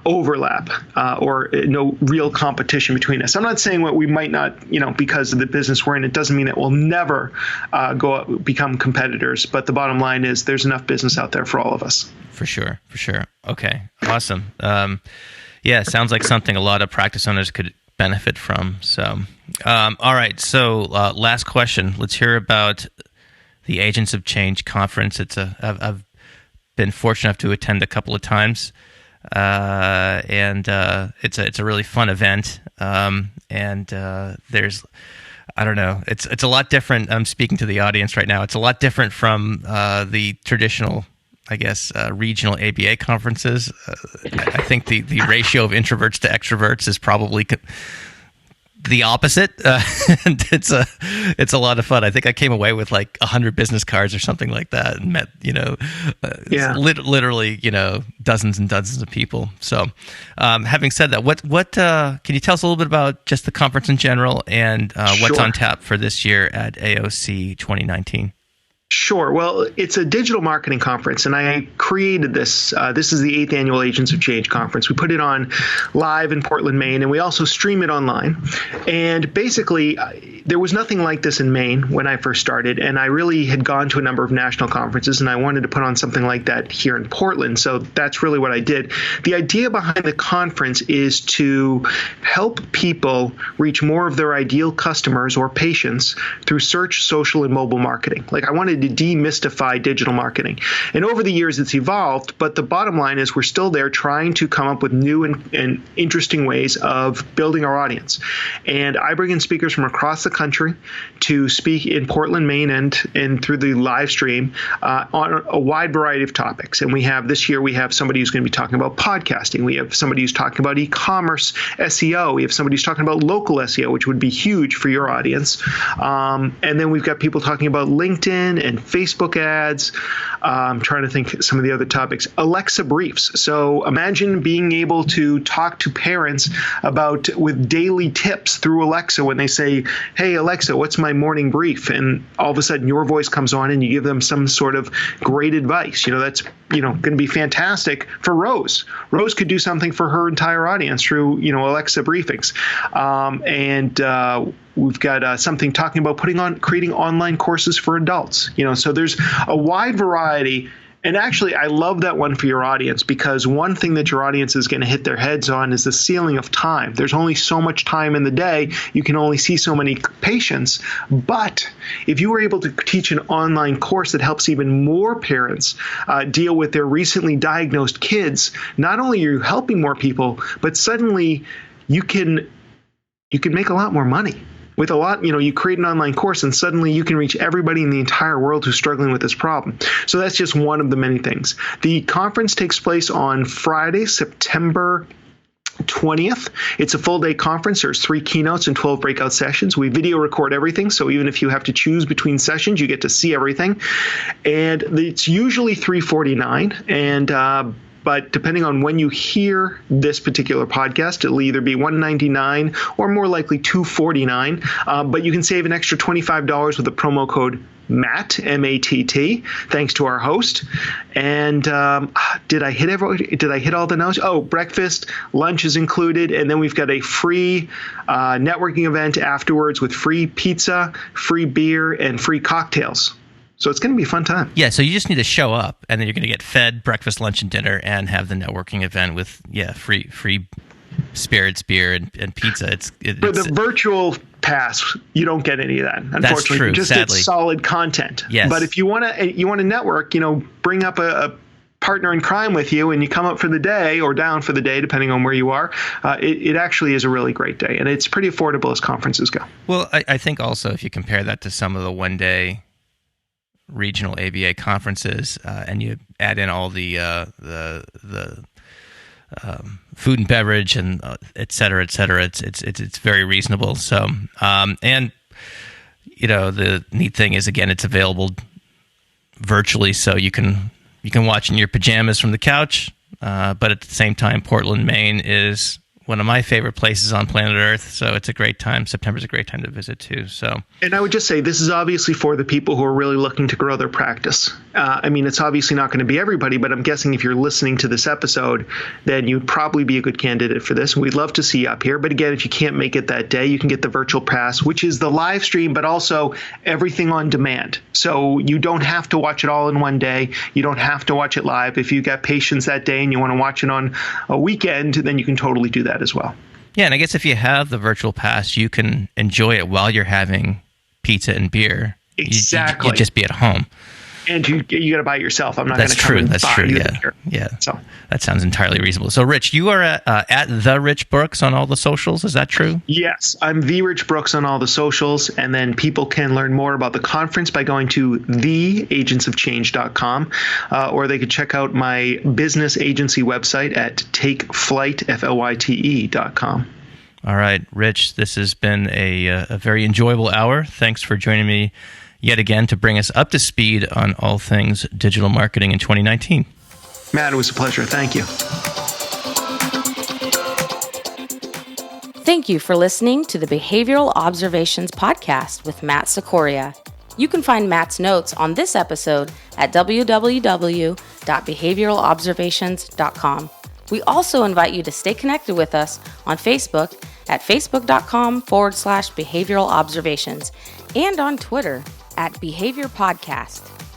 overlap or no real competition between us. I'm not saying what we might not, because of the business we're in. It doesn't mean it will never become competitors. But the bottom line is there's enough business out there for all of us.
For sure. Okay, awesome. Yeah, sounds like something a lot of practice owners could benefit from. So, all right. So, last question. Let's hear about the Agents of Change conference. I've been fortunate enough to attend a couple of times, and it's a really fun event. There's, I don't know, it's a lot different. I'm speaking to the audience right now. It's a lot different from the traditional, I guess, regional ABA conferences. I think the ratio of introverts to extroverts is probably the opposite. And it's a lot of fun. I think I came away with like 100 business cards or something like that, and met literally dozens and dozens of people. So, having said that, what can you tell us a little bit about just the conference in general and what's on tap for this year at AOC 2019?
Sure. Well, it's a digital marketing conference, and I created this. This is the 8th annual Agents of Change conference. We put it on live in Portland, Maine, and we also stream it online. And basically, there was nothing like this in Maine when I first started, and I really had gone to a number of national conferences, and I wanted to put on something like that here in Portland. So that's really what I did. The idea behind the conference is to help people reach more of their ideal customers or patients through search, social, and mobile marketing. Like, I wanted to demystify digital marketing. And over the years, it's evolved, but the bottom line is we're still there trying to come up with new and interesting ways of building our audience. And I bring in speakers from across the country to speak in Portland, Maine, and through the live stream on a wide variety of topics. And this year we have somebody who's going to be talking about podcasting. We have somebody who's talking about e-commerce SEO. We have somebody who's talking about local SEO, which would be huge for your audience. And then we've got people talking about LinkedIn and Facebook ads. I'm trying to think some of the other topics. Alexa briefs. So imagine being able to talk to parents with daily tips through Alexa when they say, hey, Alexa, what's my morning brief? And all of a sudden your voice comes on and you give them some sort of great advice. That's going to be fantastic for Rose. Rose could do something for her entire audience through, Alexa briefings. We've got something talking about creating online courses for adults. So there's a wide variety. And actually, I love that one for your audience, because one thing that your audience is going to hit their heads on is the ceiling of time. There's only so much time in the day. You can only see so many patients. But if you were able to teach an online course that helps even more parents deal with their recently diagnosed kids, not only are you helping more people, but suddenly you can make a lot more money. With you create an online course and suddenly you can reach everybody in the entire world who's struggling with this problem. So that's just one of the many things. The conference takes place on Friday, September 20th. It's a full-day conference. There's 3 keynotes and 12 breakout sessions. We video record everything, so even if you have to choose between sessions, you get to see everything. And it's usually $349, but depending on when you hear this particular podcast, it'll either be $199 or more likely $249. But you can save an extra $25 with the promo code MATT, M-A-T-T, thanks to our host. And did I hit all the notes? Oh, breakfast, lunch is included, and then we've got a free networking event afterwards with free pizza, free beer, and free cocktails. So it's going to be a fun time.
Yeah, so you just need to show up, and then you're going to get fed breakfast, lunch, and dinner, and have the networking event with free spirits, beer, and pizza.
For the virtual pass, you don't get any of that. Unfortunately,
that's true,
you just
sadly.
get solid content.
Yes.
But if you want to network, bring up a partner in crime with you, and you come up for the day or down for the day, depending on where you are. It actually is a really great day, and it's pretty affordable as conferences go.
Well, I think also if you compare that to some of the one-day regional ABA conferences, and you add in all the food and beverage and et cetera, it's very reasonable. So, and the neat thing is, again, it's available virtually, so you can watch in your pajamas from the couch. But at the same time, Portland, Maine is one of my favorite places on planet Earth, so it's a great time. September's a great time to visit too. So,
and I would just say this is obviously for the people who are really looking to grow their practice. It's obviously not going to be everybody, but I'm guessing if you're listening to this episode, then you'd probably be a good candidate for this. We'd love to see you up here. But again, if you can't make it that day, you can get the virtual pass, which is the live stream, but also everything on demand. So you don't have to watch it all in one day. You don't have to watch it live. If you've got patience that day and you want to watch it on a weekend, then you can totally do that as well.
Yeah, and I guess if you have the virtual pass, you can enjoy it while you're having pizza and beer.
Exactly.
You just be at home.
And you got to buy it yourself. I'm not going to come and buy you the beer.
Yeah.
So
that sounds entirely reasonable. So, Rich, you are at The Rich Brooks on all the socials. Is that true?
Yes, I'm The Rich Brooks on all the socials. And then people can learn more about the conference by going to theagentsofchange.com, or they could check out my business agency website at takeflight.com.
All right, Rich, this has been a very enjoyable hour. Thanks for joining me yet again to bring us up to speed on all things digital marketing in 2019.
Matt, it was a pleasure. Thank you.
Thank you for listening to the Behavioral Observations Podcast with Matt Sicoria. You can find Matt's notes on this episode at www.behavioralobservations.com. We also invite you to stay connected with us on Facebook at facebook.com/behavioral observations and on Twitter at Behavior Podcast.